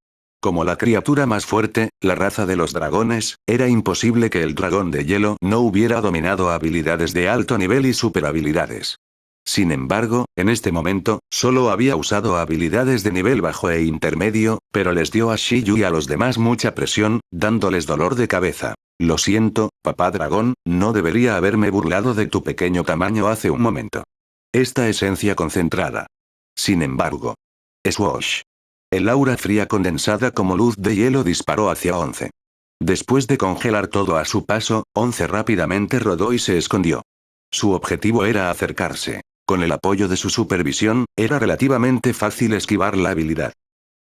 Como la criatura más fuerte, la raza de los dragones, era imposible que el dragón de hielo no hubiera dominado habilidades de alto nivel y superhabilidades. Sin embargo, en este momento, solo había usado habilidades de nivel bajo e intermedio, pero les dio a Shiyu y a los demás mucha presión, dándoles dolor de cabeza. Lo siento, papá dragón, no debería haberme burlado de tu pequeño tamaño hace un momento. Esta esencia concentrada. Sin embargo. Swoosh. El aura fría condensada como luz de hielo disparó hacia Once. Después de congelar todo a su paso, Once rápidamente rodó y se escondió. Su objetivo era acercarse. Con el apoyo de su supervisión, era relativamente fácil esquivar la habilidad.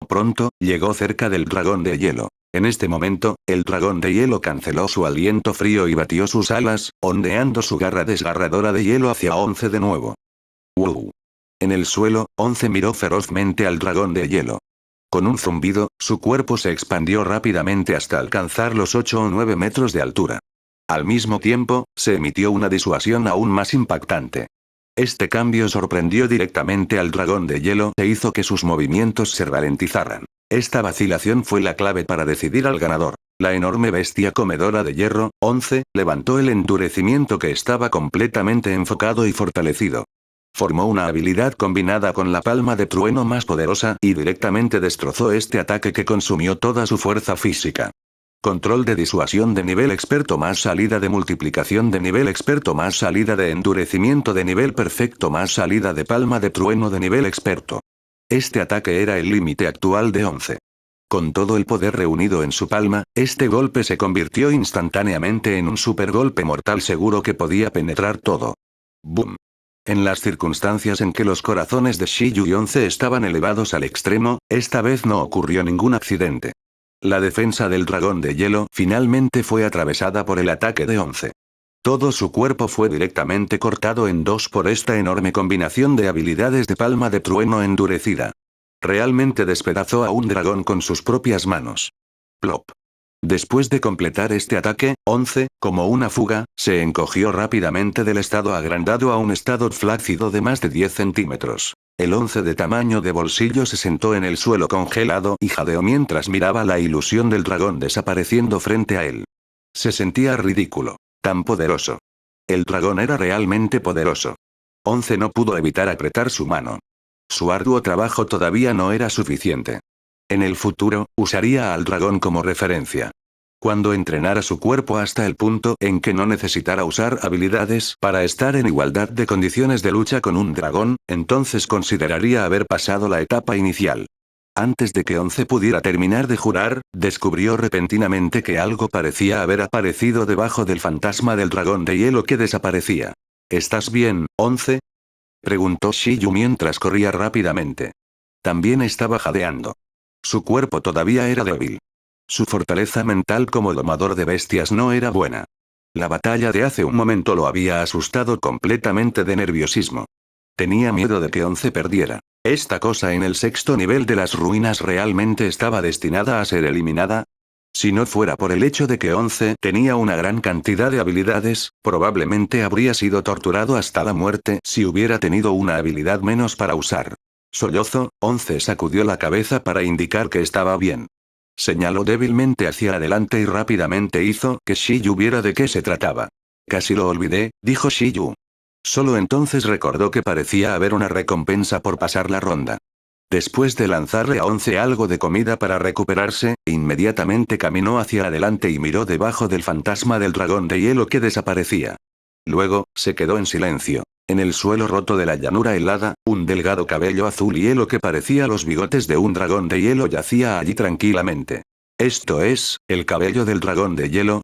Pronto, llegó cerca del dragón de hielo. En este momento, el dragón de hielo canceló su aliento frío y batió sus alas, ondeando su garra desgarradora de hielo hacia Once de nuevo. ¡Wow! En el suelo, Once miró ferozmente al dragón de hielo. Con un zumbido, su cuerpo se expandió rápidamente hasta alcanzar los 8 o 9 metros de altura. Al mismo tiempo, se emitió una disuasión aún más impactante. Este cambio sorprendió directamente al dragón de hielo e hizo que sus movimientos se ralentizaran. Esta vacilación fue la clave para decidir al ganador. La enorme bestia comedora de hierro, Once, levantó el endurecimiento que estaba completamente enfocado y fortalecido. Formó una habilidad combinada con la palma de trueno más poderosa y directamente destrozó este ataque que consumió toda su fuerza física. Control de disuasión de nivel experto más salida de multiplicación de nivel experto más salida de endurecimiento de nivel perfecto más salida de palma de trueno de nivel experto. Este ataque era el límite actual de Once. Con todo el poder reunido en su palma, este golpe se convirtió instantáneamente en un supergolpe mortal seguro que podía penetrar todo. ¡Boom! En las circunstancias en que los corazones de Shiyu y Once estaban elevados al extremo, esta vez no ocurrió ningún accidente. La defensa del dragón de hielo finalmente fue atravesada por el ataque de Once. Todo su cuerpo fue directamente cortado en dos por esta enorme combinación de habilidades de palma de trueno endurecida. Realmente despedazó a un dragón con sus propias manos. Plop. Después de completar este ataque, Once, como una fuga, se encogió rápidamente del estado agrandado a un estado flácido de más de 10 centímetros. El Once de tamaño de bolsillo se sentó en el suelo congelado y jadeó mientras miraba la ilusión del dragón desapareciendo frente a él. Se sentía ridículo. Tan poderoso. El dragón era realmente poderoso. Once no pudo evitar apretar su mano. Su arduo trabajo todavía no era suficiente. En el futuro, usaría al dragón como referencia. Cuando entrenara su cuerpo hasta el punto en que no necesitara usar habilidades para estar en igualdad de condiciones de lucha con un dragón, entonces consideraría haber pasado la etapa inicial. Antes de que Once pudiera terminar de jurar, descubrió repentinamente que algo parecía haber aparecido debajo del fantasma del dragón de hielo que desaparecía. ¿Estás bien, Once?, preguntó Shiyu mientras corría rápidamente. También estaba jadeando. Su cuerpo todavía era débil. Su fortaleza mental como domador de bestias no era buena. La batalla de hace un momento lo había asustado completamente de nerviosismo. Tenía miedo de que Once perdiera. ¿Esta cosa en el sexto nivel de las ruinas realmente estaba destinada a ser eliminada? Si no fuera por el hecho de que Once tenía una gran cantidad de habilidades, probablemente habría sido torturado hasta la muerte si hubiera tenido una habilidad menos para usar. Sollozo, Once sacudió la cabeza para indicar que estaba bien. Señaló débilmente hacia adelante y rápidamente hizo que Shiyu viera de qué se trataba. Casi lo olvidé, dijo Shiyu. Solo entonces recordó que parecía haber una recompensa por pasar la ronda. Después de lanzarle a Once algo de comida para recuperarse, inmediatamente caminó hacia adelante y miró debajo del fantasma del dragón de hielo que desaparecía. Luego, se quedó en silencio. En el suelo roto de la llanura helada, un delgado cabello azul hielo que parecía los bigotes de un dragón de hielo yacía allí tranquilamente. ¿Esto es, el cabello del dragón de hielo?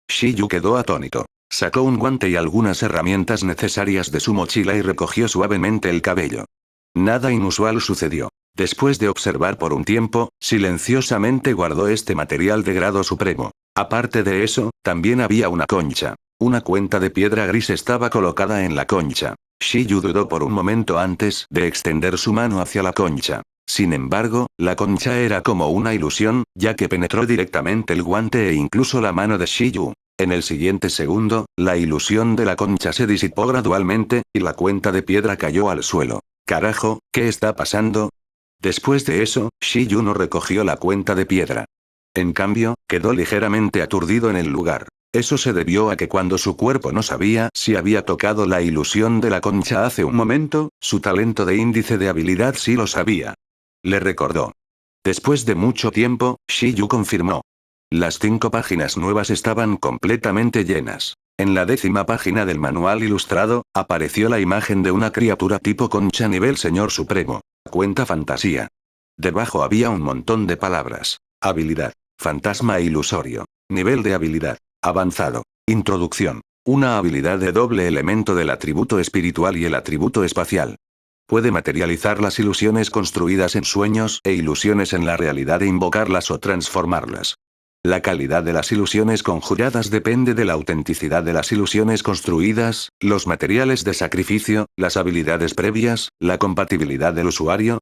Shiyu quedó atónito. Sacó un guante y algunas herramientas necesarias de su mochila y recogió suavemente el cabello. Nada inusual sucedió. Después de observar por un tiempo, silenciosamente guardó este material de grado supremo. Aparte de eso, también había una concha. Una cuenta de piedra gris estaba colocada en la concha. Shiyu dudó por un momento antes de extender su mano hacia la concha. Sin embargo, la concha era como una ilusión, ya que penetró directamente el guante e incluso la mano de Shiyu. En el siguiente segundo, la ilusión de la concha se disipó gradualmente, y la cuenta de piedra cayó al suelo. Carajo, ¿qué está pasando? Después de eso, Shiyu no recogió la cuenta de piedra. En cambio, quedó ligeramente aturdido en el lugar. Eso se debió a que cuando su cuerpo no sabía si había tocado la ilusión de la concha hace un momento, su talento de índice de habilidad sí lo sabía. Le recordó. Después de mucho tiempo, Shiyu confirmó. Las 5 páginas nuevas estaban completamente llenas. En la 10ª página del manual ilustrado, apareció la imagen de una criatura tipo concha nivel Señor Supremo. Cuenta fantasía. Debajo había un montón de palabras. Habilidad. Fantasma ilusorio. Nivel de habilidad. Avanzado. Introducción. Una habilidad de doble elemento del atributo espiritual y el atributo espacial. Puede materializar las ilusiones construidas en sueños e ilusiones en la realidad e invocarlas o transformarlas. La calidad de las ilusiones conjuradas depende de la autenticidad de las ilusiones construidas, los materiales de sacrificio, las habilidades previas, la compatibilidad del usuario.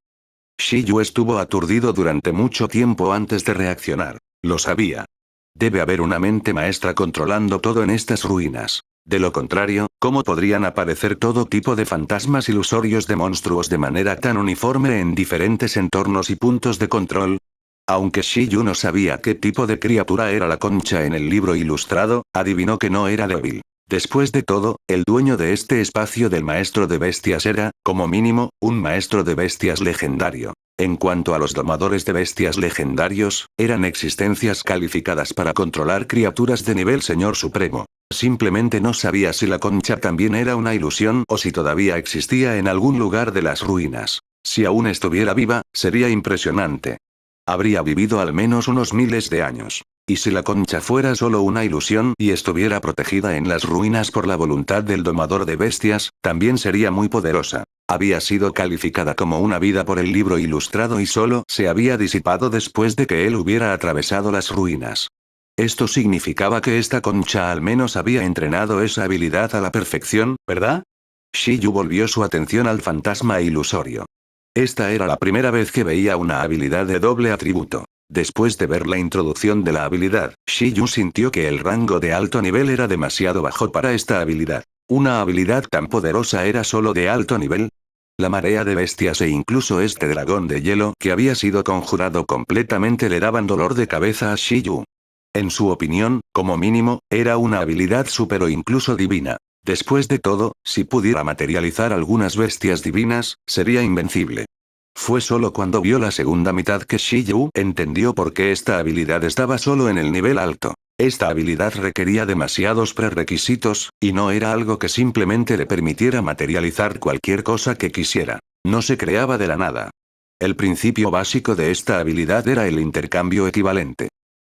Shiyu estuvo aturdido durante mucho tiempo antes de reaccionar. Lo sabía. Debe haber una mente maestra controlando todo en estas ruinas. De lo contrario, ¿cómo podrían aparecer todo tipo de fantasmas ilusorios de monstruos de manera tan uniforme en diferentes entornos y puntos de control? Aunque Shiyu no sabía qué tipo de criatura era la concha en el libro ilustrado, adivinó que no era débil. Después de todo, el dueño de este espacio del maestro de bestias era, como mínimo, un maestro de bestias legendario. En cuanto a los domadores de bestias legendarios, eran existencias calificadas para controlar criaturas de nivel Señor Supremo. Simplemente no sabía si la concha también era una ilusión o si todavía existía en algún lugar de las ruinas. Si aún estuviera viva, sería impresionante. Habría vivido al menos unos miles de años. Y si la concha fuera solo una ilusión y estuviera protegida en las ruinas por la voluntad del domador de bestias, también sería muy poderosa. Había sido calificada como una vida por el libro ilustrado y solo se había disipado después de que él hubiera atravesado las ruinas. Esto significaba que esta concha al menos había entrenado esa habilidad a la perfección, ¿verdad? Shiyu volvió su atención al fantasma ilusorio. Esta era la primera vez que veía una habilidad de doble atributo. Después de ver la introducción de la habilidad, Shiyu sintió que el rango de alto nivel era demasiado bajo para esta habilidad. ¿Una habilidad tan poderosa era solo de alto nivel? La marea de bestias e incluso este dragón de hielo que había sido conjurado completamente le daban dolor de cabeza a Shiyu. En su opinión, como mínimo, era una habilidad súper o incluso divina. Después de todo, si pudiera materializar algunas bestias divinas, sería invencible. Fue solo cuando vio la segunda mitad que Shiyu entendió por qué esta habilidad estaba solo en el nivel alto. Esta habilidad requería demasiados prerequisitos, y no era algo que simplemente le permitiera materializar cualquier cosa que quisiera. No se creaba de la nada. El principio básico de esta habilidad era el intercambio equivalente.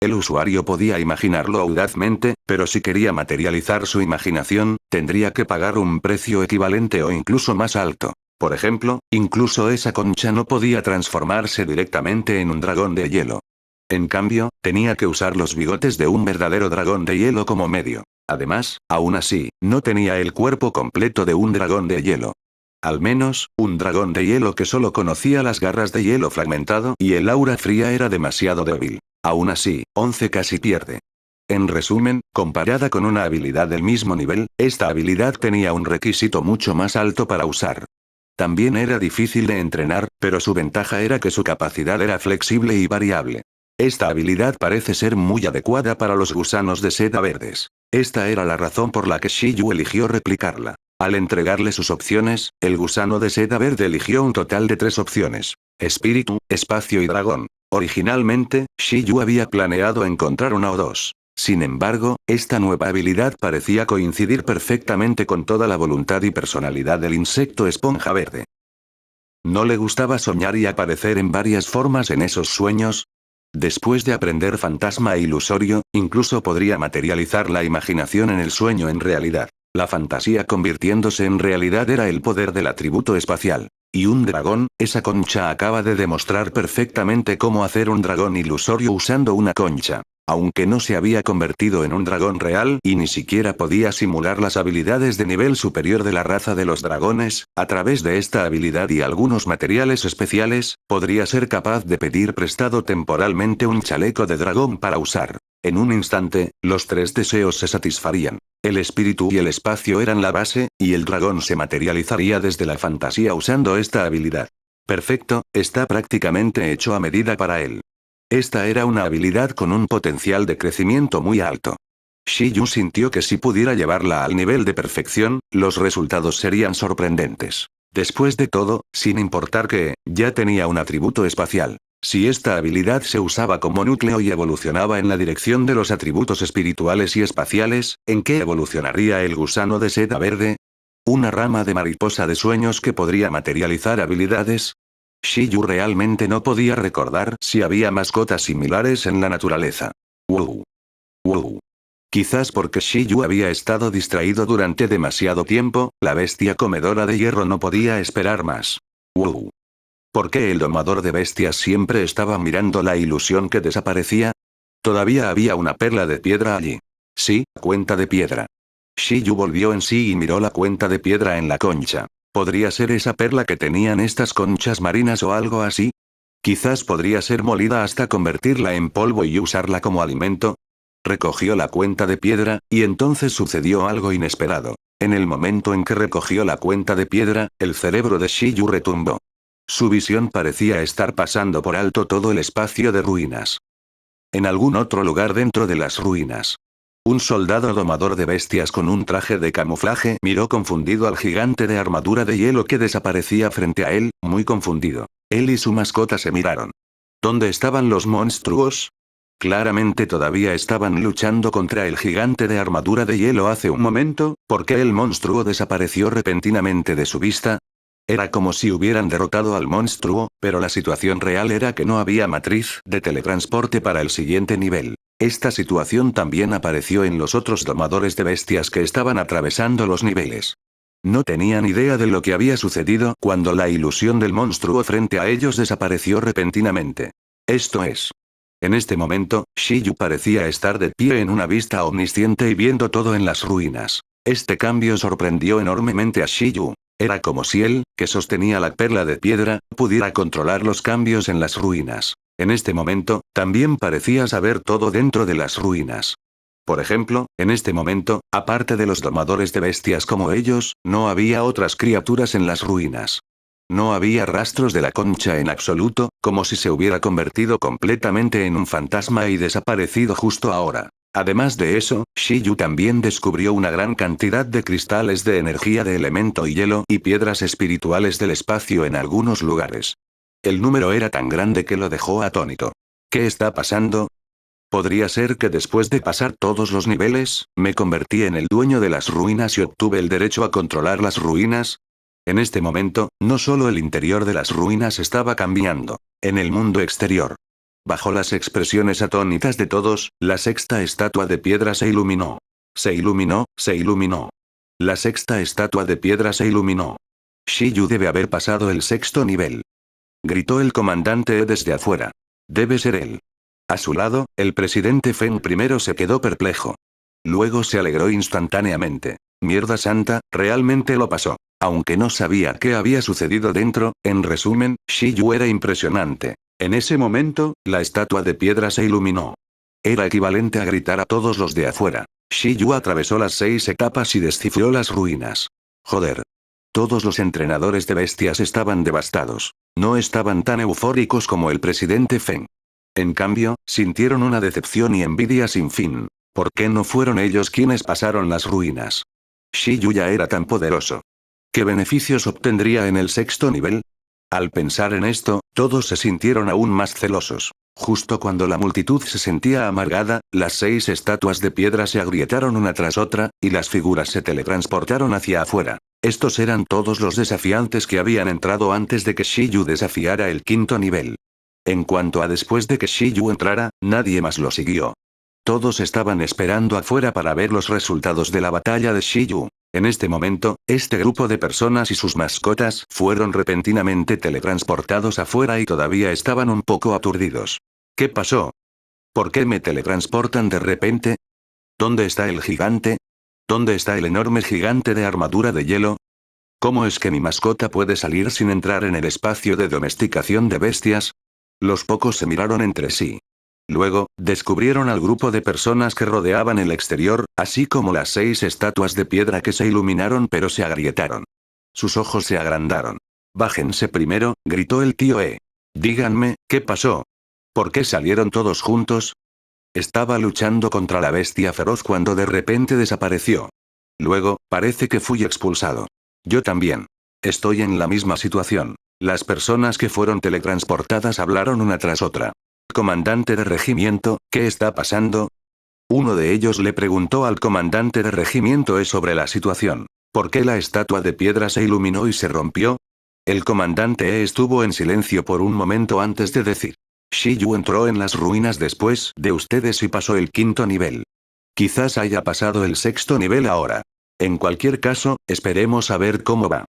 El usuario podía imaginarlo audazmente, pero si quería materializar su imaginación, tendría que pagar un precio equivalente o incluso más alto. Por ejemplo, incluso esa concha no podía transformarse directamente en un dragón de hielo. En cambio, tenía que usar los bigotes de un verdadero dragón de hielo como medio. Además, aún así, no tenía el cuerpo completo de un dragón de hielo. Al menos, un dragón de hielo que solo conocía las garras de hielo fragmentado y el aura fría era demasiado débil. Aún así, 11 casi pierde. En resumen, comparada con una habilidad del mismo nivel, esta habilidad tenía un requisito mucho más alto para usar. También era difícil de entrenar, pero su ventaja era que su capacidad era flexible y variable. Esta habilidad parece ser muy adecuada para los gusanos de seda verdes. Esta era la razón por la que Shiyu eligió replicarla. Al entregarle sus opciones, el gusano de seda verde eligió un total de 3 opciones: espíritu, espacio y dragón. Originalmente, Shiyu había planeado encontrar una o dos. Sin embargo, esta nueva habilidad parecía coincidir perfectamente con toda la voluntad y personalidad del insecto esponja verde. ¿No le gustaba soñar y aparecer en varias formas en esos sueños? Después de aprender fantasma ilusorio, incluso podría materializar la imaginación en el sueño en realidad. La fantasía convirtiéndose en realidad era el poder del atributo espacial. Y un dragón, esa concha acaba de demostrar perfectamente cómo hacer un dragón ilusorio usando una concha. Aunque no se había convertido en un dragón real y ni siquiera podía simular las habilidades de nivel superior de la raza de los dragones, a través de esta habilidad y algunos materiales especiales, podría ser capaz de pedir prestado temporalmente un chaleco de dragón para usar. En un instante, los 3 deseos se satisfarían. El espíritu y el espacio eran la base, y el dragón se materializaría desde la fantasía usando esta habilidad. Perfecto, está prácticamente hecho a medida para él. Esta era una habilidad con un potencial de crecimiento muy alto. Shiyu sintió que si pudiera llevarla al nivel de perfección, los resultados serían sorprendentes. Después de todo, sin importar que, ya tenía un atributo espacial. Si esta habilidad se usaba como núcleo y evolucionaba en la dirección de los atributos espirituales y espaciales, ¿en qué evolucionaría el gusano de seda verde? ¿Una rama de mariposa de sueños que podría materializar habilidades? Shiyu realmente no podía recordar si había mascotas similares en la naturaleza. ¡Wow! ¡Wow! Quizás porque Shiyu había estado distraído durante demasiado tiempo, la bestia comedora de hierro no podía esperar más. ¡Wow! ¿Por qué el domador de bestias siempre estaba mirando la ilusión que desaparecía? Todavía había una perla de piedra allí. Sí, cuenta de piedra. Shiyu volvió en sí y miró la cuenta de piedra en la concha. ¿Podría ser esa perla que tenían estas conchas marinas o algo así? Quizás podría ser molida hasta convertirla en polvo y usarla como alimento. Recogió la cuenta de piedra, y entonces sucedió algo inesperado. En el momento en que recogió la cuenta de piedra, el cerebro de Shiyu retumbó. Su visión parecía estar pasando por alto todo el espacio de ruinas. En algún otro lugar dentro de las ruinas. Un soldado domador de bestias con un traje de camuflaje miró confundido al gigante de armadura de hielo que desaparecía frente a él, muy confundido. Él y su mascota se miraron. ¿Dónde estaban los monstruos? Claramente todavía estaban luchando contra el gigante de armadura de hielo hace un momento, ¿por qué el monstruo desapareció repentinamente de su vista? Era como si hubieran derrotado al monstruo, pero la situación real era que no había matriz de teletransporte para el siguiente nivel. Esta situación también apareció en los otros domadores de bestias que estaban atravesando los niveles. No tenían idea de lo que había sucedido cuando la ilusión del monstruo frente a ellos desapareció repentinamente. Esto es. En este momento, Shiyu parecía estar de pie en una vista omnisciente y viendo todo en las ruinas. Este cambio sorprendió enormemente a Shiyu. Era como si él, que sostenía la perla de piedra, pudiera controlar los cambios en las ruinas. En este momento, también parecía saber todo dentro de las ruinas. Por ejemplo, en este momento, aparte de los domadores de bestias como ellos, no había otras criaturas en las ruinas. No había rastros de la concha en absoluto, como si se hubiera convertido completamente en un fantasma y desaparecido justo ahora. Además de eso, Shiyu también descubrió una gran cantidad de cristales de energía de elemento y hielo y piedras espirituales del espacio en algunos lugares. El número era tan grande que lo dejó atónito. ¿Qué está pasando? ¿Podría ser que después de pasar todos los niveles, me convertí en el dueño de las ruinas y obtuve el derecho a controlar las ruinas? En este momento, no solo el interior de las ruinas estaba cambiando. En el mundo exterior. Bajo las expresiones atónitas de todos, la sexta estatua de piedra se iluminó. Se iluminó, se iluminó. La sexta estatua de piedra se iluminó. Shiyu debe haber pasado el sexto nivel. Gritó el comandante E desde afuera. Debe ser él. A su lado, el presidente Feng primero se quedó perplejo. Luego se alegró instantáneamente. Mierda santa, realmente lo pasó. Aunque no sabía qué había sucedido dentro, en resumen, Shiyu era impresionante. En ese momento, la estatua de piedra se iluminó. Era equivalente a gritar a todos los de afuera. Shiyu atravesó las 6 etapas y descifró las ruinas. Joder. Todos los entrenadores de bestias estaban devastados. No estaban tan eufóricos como el presidente Feng. En cambio, sintieron una decepción y envidia sin fin. ¿Por qué no fueron ellos quienes pasaron las ruinas? Shiyu ya era tan poderoso. ¿Qué beneficios obtendría en el sexto nivel? Al pensar en esto, todos se sintieron aún más celosos. Justo cuando la multitud se sentía amargada, las 6 estatuas de piedra se agrietaron una tras otra, y las figuras se teletransportaron hacia afuera. Estos eran todos los desafiantes que habían entrado antes de que Shiyu desafiara el quinto nivel. En cuanto a después de que Shiyu entrara, nadie más lo siguió. Todos estaban esperando afuera para ver los resultados de la batalla de Shiyu. En este momento, este grupo de personas y sus mascotas fueron repentinamente teletransportados afuera y todavía estaban un poco aturdidos. ¿Qué pasó? ¿Por qué me teletransportan de repente? ¿Dónde está el gigante? ¿Dónde está el enorme gigante de armadura de hielo? ¿Cómo es que mi mascota puede salir sin entrar en el espacio de domesticación de bestias? Los pocos se miraron entre sí. Luego, descubrieron al grupo de personas que rodeaban el exterior, así como las 6 estatuas de piedra que se iluminaron pero se agrietaron. Sus ojos se agrandaron. Bájense primero, gritó el tío E. Díganme, ¿qué pasó? ¿Por qué salieron todos juntos? Estaba luchando contra la bestia feroz cuando de repente desapareció. Luego, parece que fui expulsado. Yo también. Estoy en la misma situación. Las personas que fueron teletransportadas hablaron una tras otra. Comandante de regimiento, ¿qué está pasando? Uno de ellos le preguntó al comandante de regimiento sobre la situación. ¿Por qué la estatua de piedra se iluminó y se rompió? El comandante estuvo en silencio por un momento antes de decir. Shiyu entró en las ruinas después de ustedes y pasó el 5.º nivel. Quizás haya pasado el 6.º nivel ahora. En cualquier caso, esperemos a ver cómo va.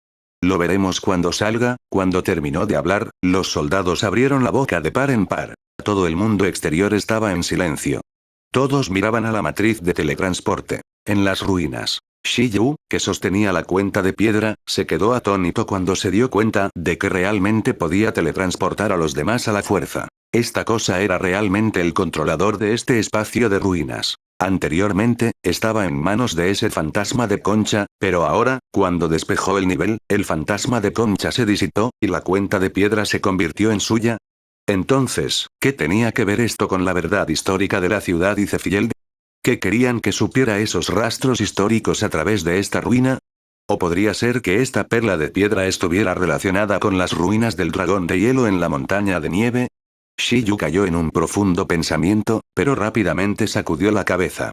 Lo veremos cuando salga. Cuando terminó de hablar, los soldados abrieron la boca de par en par. Todo el mundo exterior estaba en silencio. Todos miraban a la matriz de teletransporte. En las ruinas. Shiyu, que sostenía la cuenta de piedra, se quedó atónito cuando se dio cuenta de que realmente podía teletransportar a los demás a la fuerza. Esta cosa era realmente el controlador de este espacio de ruinas. Anteriormente, estaba en manos de ese fantasma de Concha, pero ahora, cuando despejó el nivel, el fantasma de Concha se disipó, y la cuenta de piedra se convirtió en suya. Entonces, ¿qué tenía que ver esto con la verdad histórica de la ciudad y Ceffield? ¿Qué querían que supiera esos rastros históricos a través de esta ruina? ¿O podría ser que esta perla de piedra estuviera relacionada con las ruinas del dragón de hielo en la montaña de nieve? Shiyu cayó en un profundo pensamiento, pero rápidamente sacudió la cabeza.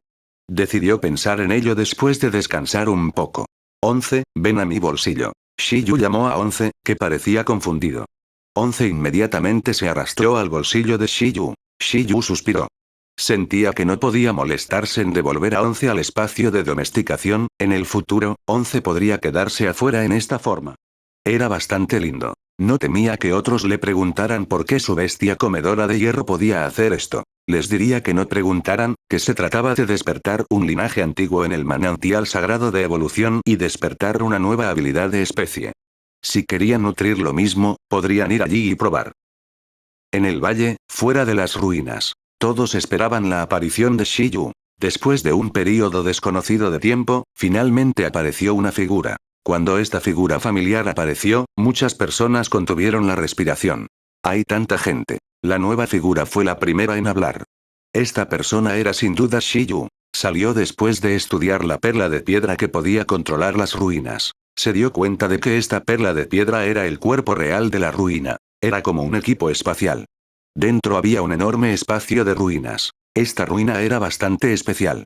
Decidió pensar en ello después de descansar un poco. 11, ven a mi bolsillo. Shiyu llamó a 11, que parecía confundido. 11 inmediatamente se arrastró al bolsillo de Shiyu. Shiyu suspiró. Sentía que no podía molestarse en devolver a 11 al espacio de domesticación. En el futuro, 11 podría quedarse afuera en esta forma. Era bastante lindo. No temía que otros le preguntaran por qué su bestia comedora de hierro podía hacer esto. Les diría que no preguntaran, que se trataba de despertar un linaje antiguo en el manantial sagrado de evolución y despertar una nueva habilidad de especie. Si querían nutrir lo mismo, podrían ir allí y probar. En el valle, fuera de las ruinas, todos esperaban la aparición de Shiyu. Después de un período desconocido de tiempo, finalmente apareció una figura. Cuando esta figura familiar apareció, muchas personas contuvieron la respiración. Hay tanta gente. La nueva figura fue la primera en hablar. Esta persona era sin duda Shiyu. Salió después de estudiar la perla de piedra que podía controlar las ruinas. Se dio cuenta de que esta perla de piedra era el cuerpo real de la ruina. Era como un equipo espacial. Dentro había un enorme espacio de ruinas. Esta ruina era bastante especial.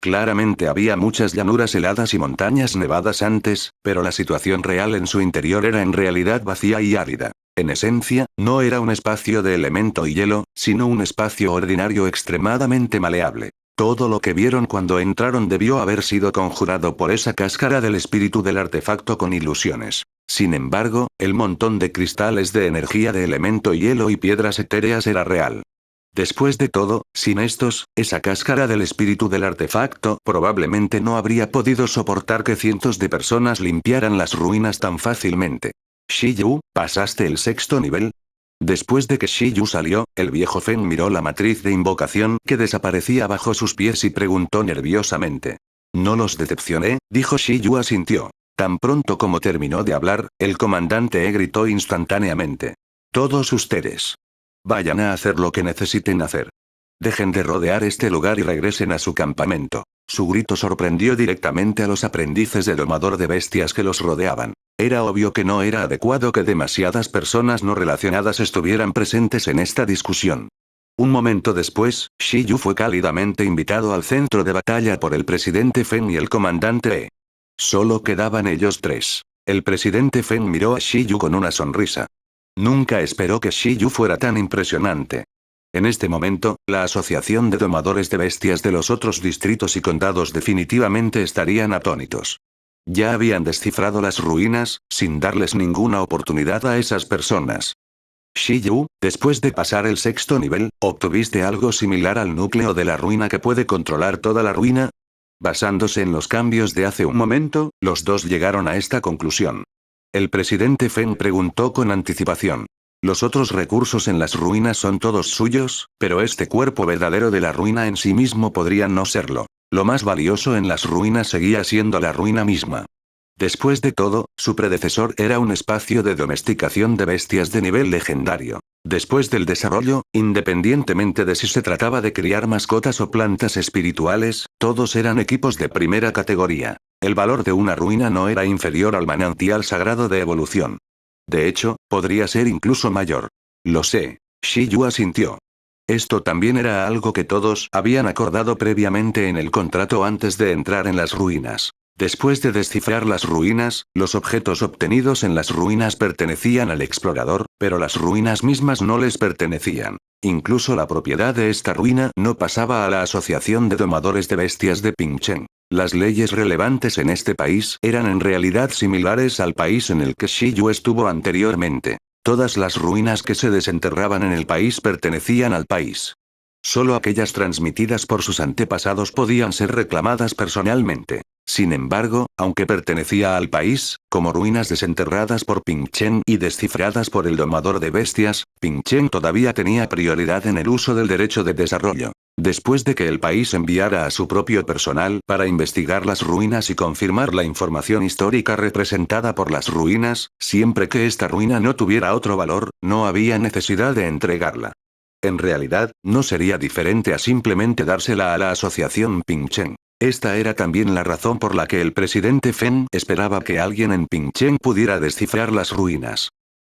Claramente había muchas llanuras heladas y montañas nevadas antes, pero la situación real en su interior era en realidad vacía y árida. En esencia, no era un espacio de elemento y hielo, sino un espacio ordinario extremadamente maleable. Todo lo que vieron cuando entraron debió haber sido conjurado por esa cáscara del espíritu del artefacto con ilusiones. Sin embargo, el montón de cristales de energía de elemento hielo y piedras etéreas era real. Después de todo, sin estos, esa cáscara del espíritu del artefacto probablemente no habría podido soportar que cientos de personas limpiaran las ruinas tan fácilmente. Shiyu, ¿pasaste el 6.º nivel? Después de que Shiyu salió, el viejo Fen miró la matriz de invocación que desaparecía bajo sus pies y preguntó nerviosamente. No los decepcioné, dijo Shiyu asintió. Tan pronto como terminó de hablar, el comandante gritó instantáneamente. Todos ustedes. Vayan a hacer lo que necesiten hacer. Dejen de rodear este lugar y regresen a su campamento. Su grito sorprendió directamente a los aprendices de domador de bestias que los rodeaban. Era obvio que no era adecuado que demasiadas personas no relacionadas estuvieran presentes en esta discusión. Un momento después, Shiyu fue cálidamente invitado al centro de batalla por el presidente Fen y el comandante E. Solo quedaban ellos tres. El presidente Fen miró a Shiyu con una sonrisa. Nunca esperó que Shiyu fuera tan impresionante. En este momento, la asociación de domadores de bestias de los otros distritos y condados definitivamente estarían atónitos. Ya habían descifrado las ruinas, sin darles ninguna oportunidad a esas personas. Shiyu, después de pasar el 6.º nivel, ¿obtuviste algo similar al núcleo de la ruina que puede controlar toda la ruina? Basándose en los cambios de hace un momento, los dos llegaron a esta conclusión. El presidente Fen preguntó con anticipación. Los otros recursos en las ruinas son todos suyos, pero este cuerpo verdadero de la ruina en sí mismo podría no serlo. Lo más valioso en las ruinas seguía siendo la ruina misma. Después de todo, su predecesor era un espacio de domesticación de bestias de nivel legendario. Después del desarrollo, independientemente de si se trataba de criar mascotas o plantas espirituales, todos eran equipos de primera categoría. El valor de una ruina no era inferior al manantial sagrado de evolución. De hecho, podría ser incluso mayor. Lo sé. Shiyu asintió. Esto también era algo que todos habían acordado previamente en el contrato antes de entrar en las ruinas. Después de descifrar las ruinas, los objetos obtenidos en las ruinas pertenecían al explorador, pero las ruinas mismas no les pertenecían. Incluso la propiedad de esta ruina no pasaba a la Asociación de Domadores de Bestias de Pingchen. Las leyes relevantes en este país eran en realidad similares al país en el que Shiyu estuvo anteriormente. Todas las ruinas que se desenterraban en el país pertenecían al país. Solo aquellas transmitidas por sus antepasados podían ser reclamadas personalmente. Sin embargo, aunque pertenecía al país, como ruinas desenterradas por Pingchen y descifradas por el domador de bestias, Pingchen todavía tenía prioridad en el uso del derecho de desarrollo. Después de que el país enviara a su propio personal para investigar las ruinas y confirmar la información histórica representada por las ruinas, siempre que esta ruina no tuviera otro valor, no había necesidad de entregarla. En realidad, no sería diferente a simplemente dársela a la asociación Pingchen. Esta era también la razón por la que el presidente Feng esperaba que alguien en Pingchen pudiera descifrar las ruinas.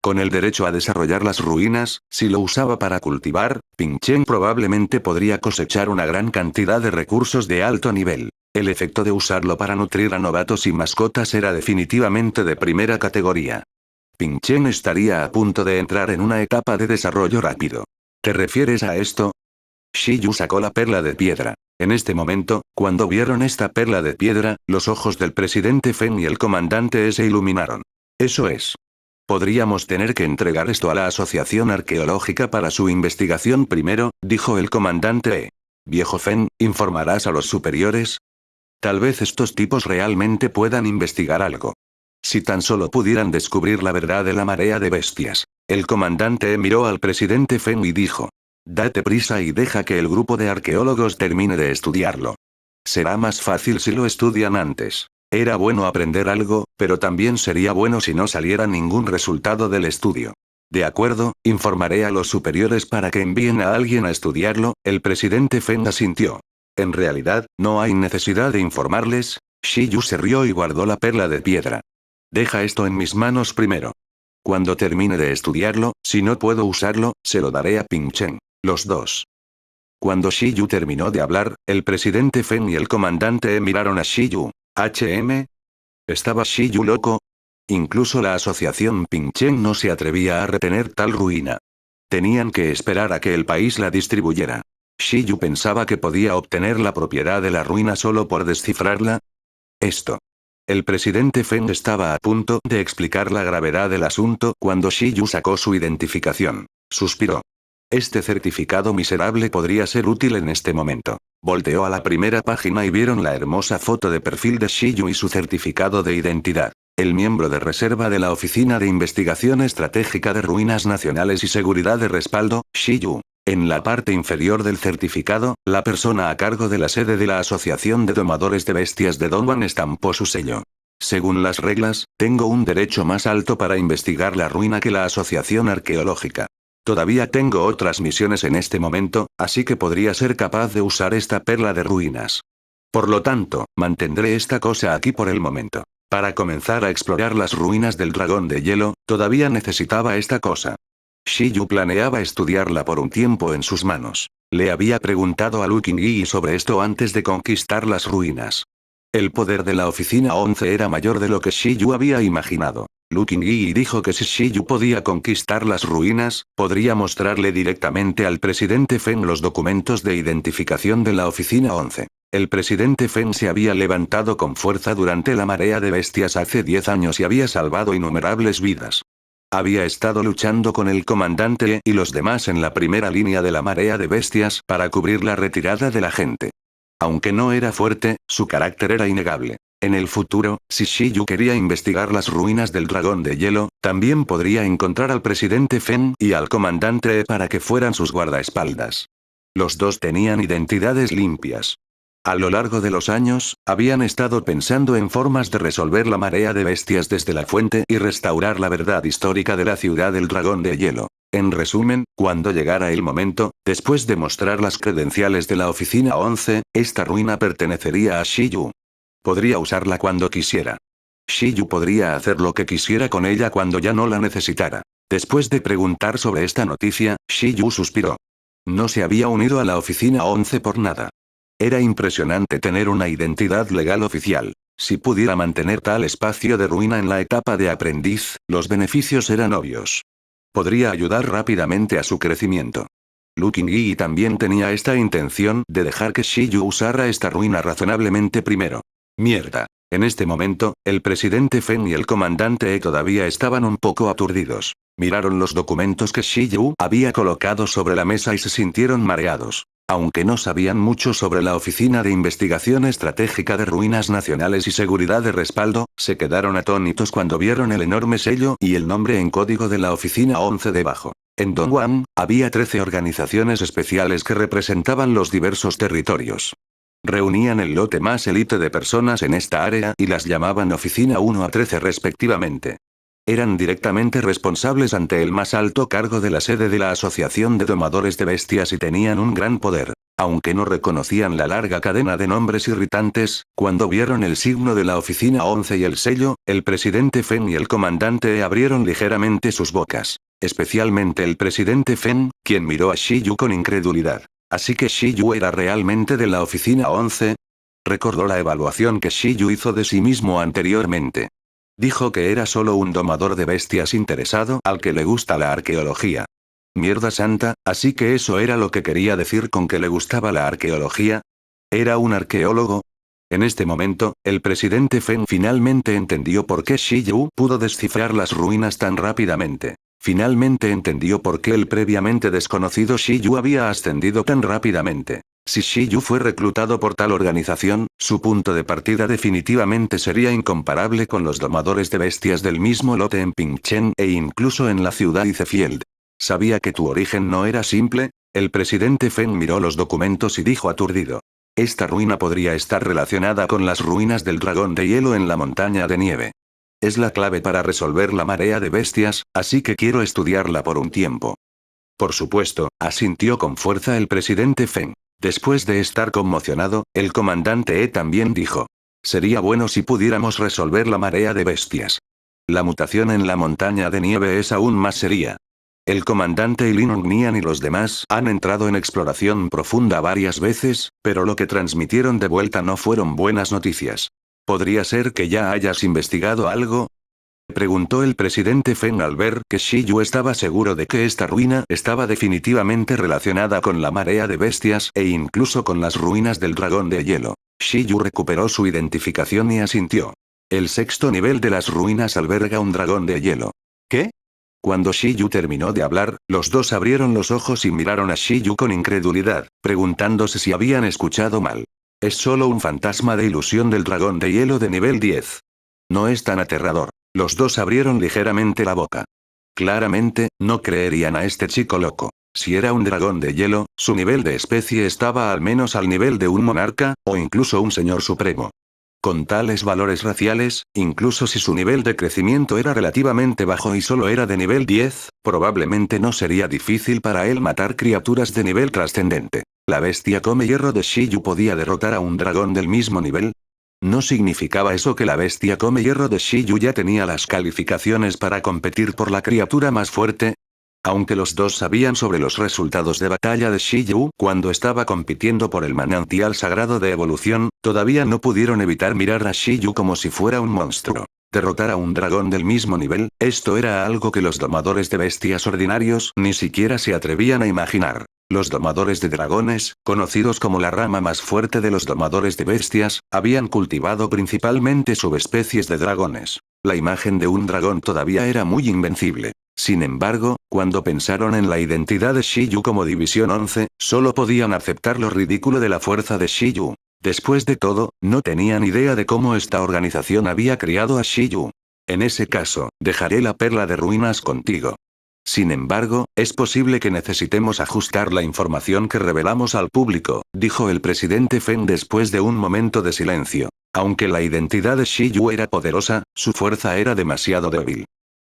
Con el derecho a desarrollar las ruinas, si lo usaba para cultivar, Pingchen probablemente podría cosechar una gran cantidad de recursos de alto nivel. El efecto de usarlo para nutrir a novatos y mascotas era definitivamente de primera categoría. Pingchen estaría a punto de entrar en una etapa de desarrollo rápido. ¿Te refieres a esto? Shiyu sacó la perla de piedra. En este momento, cuando vieron esta perla de piedra, los ojos del presidente Feng y el comandante se iluminaron. Eso es. Podríamos tener que entregar esto a la asociación arqueológica para su investigación primero, dijo el comandante E. Viejo Feng, ¿informarás a los superiores? Tal vez estos tipos realmente puedan investigar algo. Si tan solo pudieran descubrir la verdad de la marea de bestias. El comandante E miró al presidente Feng y dijo. Date prisa y deja que el grupo de arqueólogos termine de estudiarlo. Será más fácil si lo estudian antes. Era bueno aprender algo, pero también sería bueno si no saliera ningún resultado del estudio. De acuerdo, informaré a los superiores para que envíen a alguien a estudiarlo, el presidente Feng asintió. En realidad, no hay necesidad de informarles. Shiyu se rió y guardó la perla de piedra. Deja esto en mis manos primero. Cuando termine de estudiarlo, si no puedo usarlo, se lo daré a Pingchen. Los dos. Cuando Shiyu terminó de hablar, el presidente Feng y el comandante E miraron a Shiyu. ¿HM? ¿Estaba Shiyu loco? Incluso la asociación Pingchen no se atrevía a retener tal ruina. Tenían que esperar a que el país la distribuyera. ¿Shiyu pensaba que podía obtener la propiedad de la ruina solo por descifrarla? Esto. El presidente Feng estaba a punto de explicar la gravedad del asunto cuando Shiyu sacó su identificación. Suspiró. Este certificado miserable podría ser útil en este momento. Volteó a la primera página y vieron la hermosa foto de perfil de Shiyu y su certificado de identidad. El miembro de reserva de la Oficina de Investigación Estratégica de Ruinas Nacionales y Seguridad de Respaldo, Shiyu. En la parte inferior del certificado, la persona a cargo de la sede de la Asociación de Domadores de Bestias de Dongguan estampó su sello. Según las reglas, tengo un derecho más alto para investigar la ruina que la Asociación Arqueológica. Todavía tengo otras misiones en este momento, así que podría ser capaz de usar esta perla de ruinas. Por lo tanto, mantendré esta cosa aquí por el momento. Para comenzar a explorar las ruinas del dragón de hielo, todavía necesitaba esta cosa. Shiyu planeaba estudiarla por un tiempo en sus manos. Le había preguntado a Lu Qingyi sobre esto antes de conquistar las ruinas. El poder de la oficina 11 era mayor de lo que Shiyu había imaginado. Lu Qingyi dijo que si Shiyu podía conquistar las ruinas, podría mostrarle directamente al presidente Feng los documentos de identificación de la oficina 11. El presidente Feng se había levantado con fuerza durante la marea de bestias hace 10 años y había salvado innumerables vidas. Había estado luchando con el comandante y los demás en la primera línea de la marea de bestias para cubrir la retirada de la gente. Aunque no era fuerte, su carácter era innegable. En el futuro, si Shiyu quería investigar las ruinas del dragón de hielo, también podría encontrar al presidente Feng y al comandante para que fueran sus guardaespaldas. Los dos tenían identidades limpias. A lo largo de los años, habían estado pensando en formas de resolver la marea de bestias desde la fuente y restaurar la verdad histórica de la ciudad del dragón de hielo. En resumen, cuando llegara el momento, después de mostrar las credenciales de la oficina 11, esta ruina pertenecería a Shiyu. Podría usarla cuando quisiera. Shiyu podría hacer lo que quisiera con ella cuando ya no la necesitara. Después de preguntar sobre esta noticia, Shiyu suspiró. No se había unido a la oficina 11 por nada. Era impresionante tener una identidad legal oficial. Si pudiera mantener tal espacio de ruina en la etapa de aprendiz, los beneficios eran obvios. Podría ayudar rápidamente a su crecimiento. Lu Qingyi también tenía esta intención de dejar que Shiyu usara esta ruina razonablemente primero. Mierda. En este momento, el presidente Feng y el comandante E todavía estaban un poco aturdidos. Miraron los documentos que Shiyu había colocado sobre la mesa y se sintieron mareados. Aunque no sabían mucho sobre la Oficina de Investigación Estratégica de Ruinas Nacionales y Seguridad de Respaldo, se quedaron atónitos cuando vieron el enorme sello y el nombre en código de la Oficina 11 debajo. En Dongguan, había 13 organizaciones especiales que representaban los diversos territorios. Reunían el lote más élite de personas en esta área y las llamaban Oficina 1 a 13 respectivamente. Eran directamente responsables ante el más alto cargo de la sede de la Asociación de Domadores de Bestias y tenían un gran poder. Aunque no reconocían la larga cadena de nombres irritantes, cuando vieron el signo de la Oficina 11 y el sello, el presidente Feng y el comandante E abrieron ligeramente sus bocas. Especialmente el presidente Feng, quien miró a Shiyu con incredulidad. ¿Así que Shiyu era realmente de la Oficina 11? Recordó la evaluación que Shiyu hizo de sí mismo anteriormente. Dijo que era solo un domador de bestias interesado al que le gusta la arqueología. Mierda santa, ¿así que eso era lo que quería decir con que le gustaba la arqueología? ¿Era un arqueólogo? En este momento, el presidente Feng finalmente entendió por qué Shiyu pudo descifrar las ruinas tan rápidamente. Finalmente entendió por qué el previamente desconocido Shiyu había ascendido tan rápidamente. Si Shiyu fue reclutado por tal organización, su punto de partida definitivamente sería incomparable con los domadores de bestias del mismo lote en Pingchen e incluso en la ciudad Icefield. ¿Sabía que tu origen no era simple? El presidente Feng miró los documentos y dijo aturdido. Esta ruina podría estar relacionada con las ruinas del dragón de hielo en la montaña de nieve. Es la clave para resolver la marea de bestias, así que quiero estudiarla por un tiempo. Por supuesto, asintió con fuerza el presidente Feng. Después de estar conmocionado, el comandante E también dijo. Sería bueno si pudiéramos resolver la marea de bestias. La mutación en la montaña de nieve es aún más seria. El comandante Lin Nian y los demás han entrado en exploración profunda varias veces, pero lo que transmitieron de vuelta no fueron buenas noticias. ¿Podría ser que ya hayas investigado algo? Preguntó el presidente Feng al ver que Shiyu estaba seguro de que esta ruina estaba definitivamente relacionada con la marea de bestias e incluso con las ruinas del dragón de hielo. Shiyu recuperó su identificación y asintió. El sexto nivel de las ruinas alberga un dragón de hielo. ¿Qué? Cuando Shiyu terminó de hablar, los dos abrieron los ojos y miraron a Shiyu con incredulidad, preguntándose si habían escuchado mal. Es solo un fantasma de ilusión del dragón de hielo de nivel 10. No es tan aterrador. Los dos abrieron ligeramente la boca. Claramente, no creerían a este chico loco. Si era un dragón de hielo, su nivel de especie estaba al menos al nivel de un monarca, o incluso un señor supremo. Con tales valores raciales, incluso si su nivel de crecimiento era relativamente bajo y solo era de nivel 10, probablemente no sería difícil para él matar criaturas de nivel trascendente. ¿La bestia come hierro de Shiyu podía derrotar a un dragón del mismo nivel? ¿No significaba eso que la bestia come hierro de Shiyu ya tenía las calificaciones para competir por la criatura más fuerte? Aunque los dos sabían sobre los resultados de batalla de Shiyu cuando estaba compitiendo por el manantial sagrado de evolución, todavía no pudieron evitar mirar a Shiyu como si fuera un monstruo. Derrotar a un dragón del mismo nivel, esto era algo que los domadores de bestias ordinarios ni siquiera se atrevían a imaginar. Los domadores de dragones, conocidos como la rama más fuerte de los domadores de bestias, habían cultivado principalmente subespecies de dragones. La imagen de un dragón todavía era muy invencible. Sin embargo, cuando pensaron en la identidad de Shiyu como División 11, solo podían aceptar lo ridículo de la fuerza de Shiyu. Después de todo, no tenían idea de cómo esta organización había criado a Shiyu. En ese caso, dejaré la perla de ruinas contigo. Sin embargo, es posible que necesitemos ajustar la información que revelamos al público, dijo el presidente Feng después de un momento de silencio. Aunque la identidad de Shiyu era poderosa, su fuerza era demasiado débil.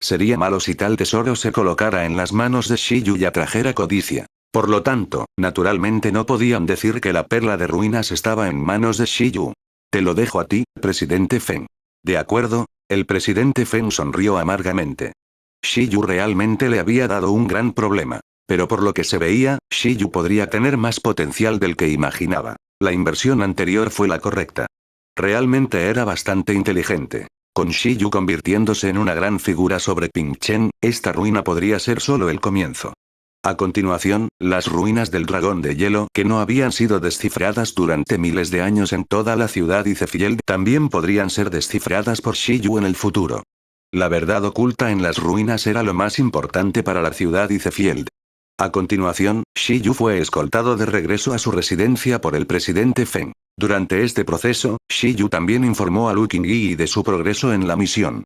Sería malo si tal tesoro se colocara en las manos de Shiyu y atrajera codicia. Por lo tanto, naturalmente no podían decir que la perla de ruinas estaba en manos de Shiyu. Te lo dejo a ti, presidente Feng. ¿De acuerdo? El presidente Feng sonrió amargamente. Shiyu realmente le había dado un gran problema. Pero por lo que se veía, Shiyu podría tener más potencial del que imaginaba. La inversión anterior fue la correcta. Realmente era bastante inteligente. Con Shiyu convirtiéndose en una gran figura sobre Pingchen, esta ruina podría ser solo el comienzo. A continuación, las ruinas del dragón de hielo que no habían sido descifradas durante miles de años en toda la ciudad Icefield también podrían ser descifradas por Shiyu en el futuro. La verdad oculta en las ruinas era lo más importante para la ciudad Icefield. A continuación, Shiyu fue escoltado de regreso a su residencia por el presidente Feng. Durante este proceso, Shiyu también informó a Lu Qingyi de su progreso en la misión.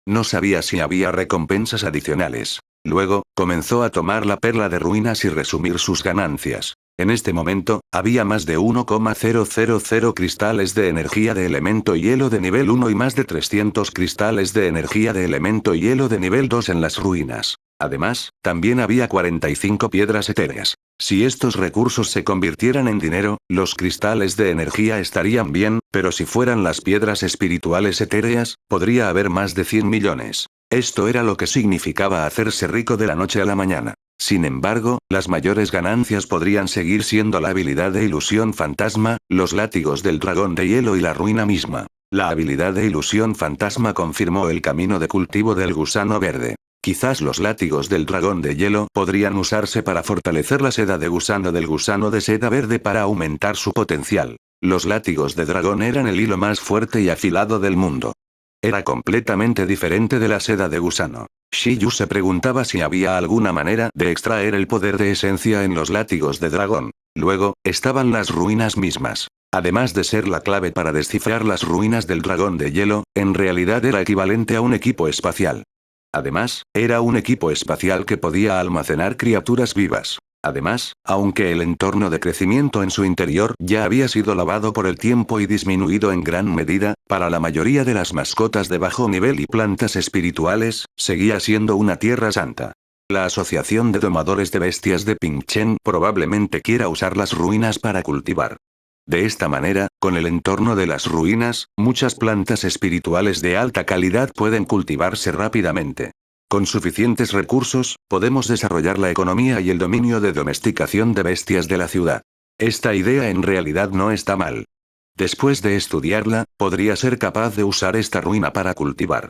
No sabía si había recompensas adicionales. Luego, comenzó a tomar la perla de ruinas y resumir sus ganancias. En este momento, había más de 1,000 cristales de energía de elemento hielo de nivel 1 y más de 300 cristales de energía de elemento hielo de nivel 2 en las ruinas. Además, también había 45 piedras etéreas. Si estos recursos se convirtieran en dinero, los cristales de energía estarían bien, pero si fueran las piedras espirituales etéreas, podría haber más de 100 millones. Esto era lo que significaba hacerse rico de la noche a la mañana. Sin embargo, las mayores ganancias podrían seguir siendo la habilidad de ilusión fantasma, los látigos del dragón de hielo y la ruina misma. La habilidad de ilusión fantasma confirmó el camino de cultivo del gusano verde. Quizás los látigos del dragón de hielo podrían usarse para fortalecer la seda de gusano del gusano de seda verde para aumentar su potencial. Los látigos de dragón eran el hilo más fuerte y afilado del mundo. Era completamente diferente de la seda de gusano. Shiyu se preguntaba si había alguna manera de extraer el poder de esencia en los látigos de dragón. Luego, estaban las ruinas mismas. Además de ser la clave para descifrar las ruinas del dragón de hielo, en realidad era equivalente a un equipo espacial. Además, era un equipo espacial que podía almacenar criaturas vivas. Además, aunque el entorno de crecimiento en su interior ya había sido lavado por el tiempo y disminuido en gran medida, para la mayoría de las mascotas de bajo nivel y plantas espirituales, seguía siendo una tierra santa. La Asociación de Domadores de Bestias de Pingchen probablemente quiera usar las ruinas para cultivar. De esta manera, con el entorno de las ruinas, muchas plantas espirituales de alta calidad pueden cultivarse rápidamente. Con suficientes recursos, podemos desarrollar la economía y el dominio de domesticación de bestias de la ciudad. Esta idea en realidad no está mal. Después de estudiarla, podría ser capaz de usar esta ruina para cultivar.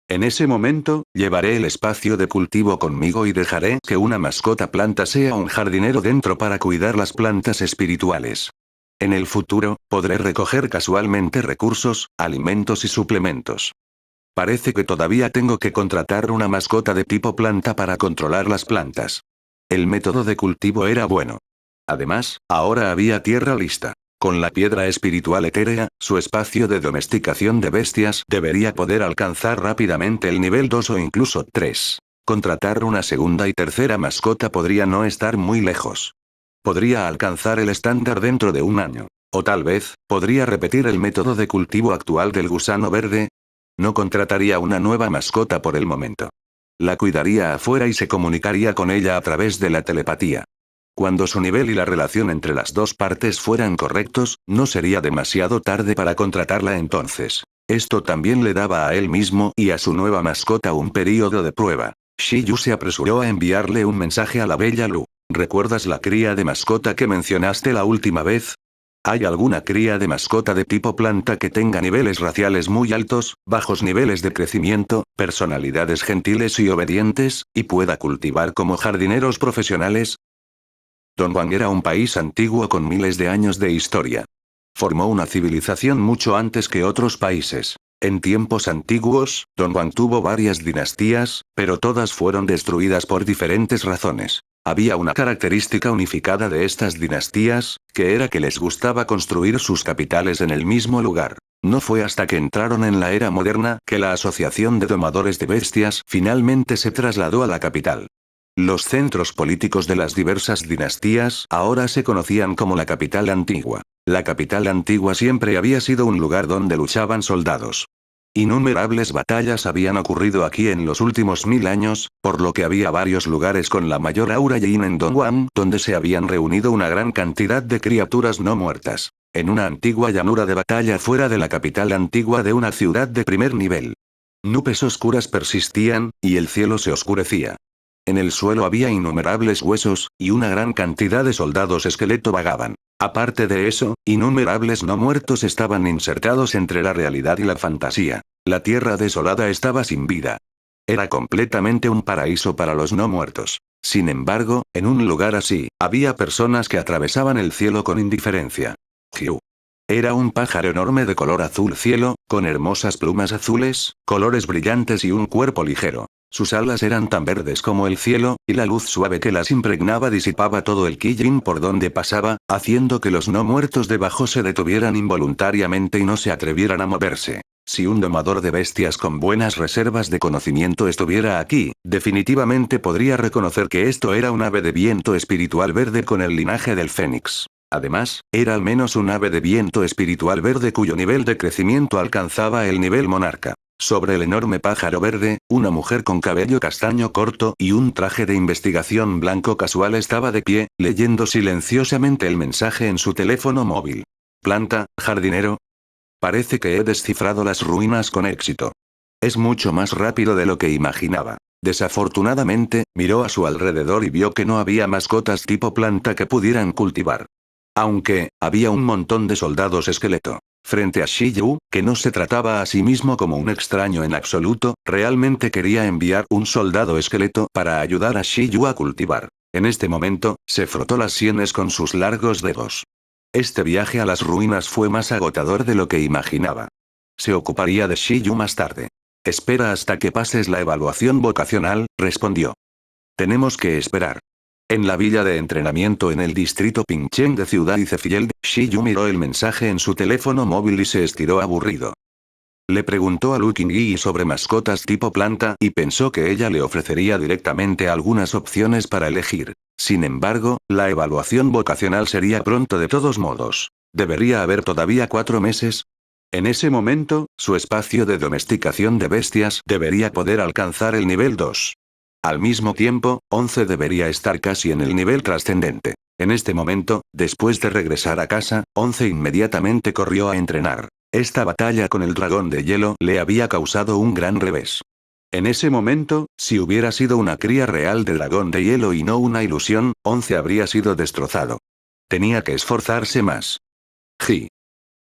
En ese momento, llevaré el espacio de cultivo conmigo y dejaré que una mascota planta sea un jardinero dentro para cuidar las plantas espirituales. En el futuro, podré recoger casualmente recursos, alimentos y suplementos. Parece que todavía tengo que contratar una mascota de tipo planta para controlar las plantas. El método de cultivo era bueno. Además, ahora había tierra lista. Con la piedra espiritual etérea, su espacio de domesticación de bestias debería poder alcanzar rápidamente el nivel 2 o incluso 3. Contratar una segunda y tercera mascota podría no estar muy lejos. Podría alcanzar el estándar dentro de un año. O tal vez, podría repetir el método de cultivo actual del gusano verde. No contrataría una nueva mascota por el momento. La cuidaría afuera y se comunicaría con ella a través de la telepatía. Cuando su nivel y la relación entre las dos partes fueran correctos, no sería demasiado tarde para contratarla entonces. Esto también le daba a él mismo y a su nueva mascota un período de prueba. Shiyu se apresuró a enviarle un mensaje a la bella Lu. ¿Recuerdas la cría de mascota que mencionaste la última vez? ¿Hay alguna cría de mascota de tipo planta que tenga niveles raciales muy altos, bajos niveles de crecimiento, personalidades gentiles y obedientes, y pueda cultivar como jardineros profesionales? Dongguan era un país antiguo con miles de años de historia. Formó una civilización mucho antes que otros países. En tiempos antiguos, Dongguan tuvo varias dinastías, pero todas fueron destruidas por diferentes razones. Había una característica unificada de estas dinastías, que era que les gustaba construir sus capitales en el mismo lugar. No fue hasta que entraron en la era moderna que la Asociación de Domadores de Bestias finalmente se trasladó a la capital. Los centros políticos de las diversas dinastías ahora se conocían como la capital antigua. La capital antigua siempre había sido un lugar donde luchaban soldados. Innumerables batallas habían ocurrido aquí en los últimos 1000 años, por lo que había varios lugares con la mayor aura Yin en Dongguan donde se habían reunido una gran cantidad de criaturas no muertas. En una antigua llanura de batalla fuera de la capital antigua de una ciudad de primer nivel. Nubes oscuras persistían, y el cielo se oscurecía. En el suelo había innumerables huesos, y una gran cantidad de soldados esqueleto vagaban. Aparte de eso, innumerables no muertos estaban insertados entre la realidad y la fantasía. La tierra desolada estaba sin vida. Era completamente un paraíso para los no muertos. Sin embargo, en un lugar así, había personas que atravesaban el cielo con indiferencia. Hugh. Era un pájaro enorme de color azul cielo, con hermosas plumas azules, colores brillantes y un cuerpo ligero. Sus alas eran tan verdes como el cielo, y la luz suave que las impregnaba disipaba todo el Qi Yin por donde pasaba, haciendo que los no muertos debajo se detuvieran involuntariamente y no se atrevieran a moverse. Si un domador de bestias con buenas reservas de conocimiento estuviera aquí, definitivamente podría reconocer que esto era un ave de viento espiritual verde con el linaje del fénix. Además, era al menos un ave de viento espiritual verde cuyo nivel de crecimiento alcanzaba el nivel monarca. Sobre el enorme pájaro verde, una mujer con cabello castaño corto y un traje de investigación blanco casual estaba de pie, leyendo silenciosamente el mensaje en su teléfono móvil. Planta, jardinero. Parece que he descifrado las ruinas con éxito. Es mucho más rápido de lo que imaginaba. Desafortunadamente, miró a su alrededor y vio que no había mascotas tipo planta que pudieran cultivar. Aunque, había un montón de soldados esqueleto. Frente a Shi Yu, que no se trataba a sí mismo como un extraño en absoluto, realmente quería enviar un soldado esqueleto para ayudar a Shi Yu a cultivar. En este momento, se frotó las sienes con sus largos dedos. Este viaje a las ruinas fue más agotador de lo que imaginaba. Se ocuparía de Shi Yu más tarde. Espera hasta que pases la evaluación vocacional, respondió. Tenemos que esperar. En la villa de entrenamiento en el distrito Pingcheng de Ciudad Icefield, Shi Yu miró el mensaje en su teléfono móvil y se estiró aburrido. Le preguntó a Lu Qingyi sobre mascotas tipo planta y pensó que ella le ofrecería directamente algunas opciones para elegir. Sin embargo, la evaluación vocacional sería pronto de todos modos. ¿Debería haber todavía 4 meses? En ese momento, su espacio de domesticación de bestias debería poder alcanzar el nivel 2. Al mismo tiempo, 11 debería estar casi en el nivel trascendente. En este momento, después de regresar a casa, 11 inmediatamente corrió a entrenar. Esta batalla con el dragón de hielo le había causado un gran revés. En ese momento, si hubiera sido una cría real de dragón de hielo y no una ilusión, 11 habría sido destrozado. Tenía que esforzarse más. Ji.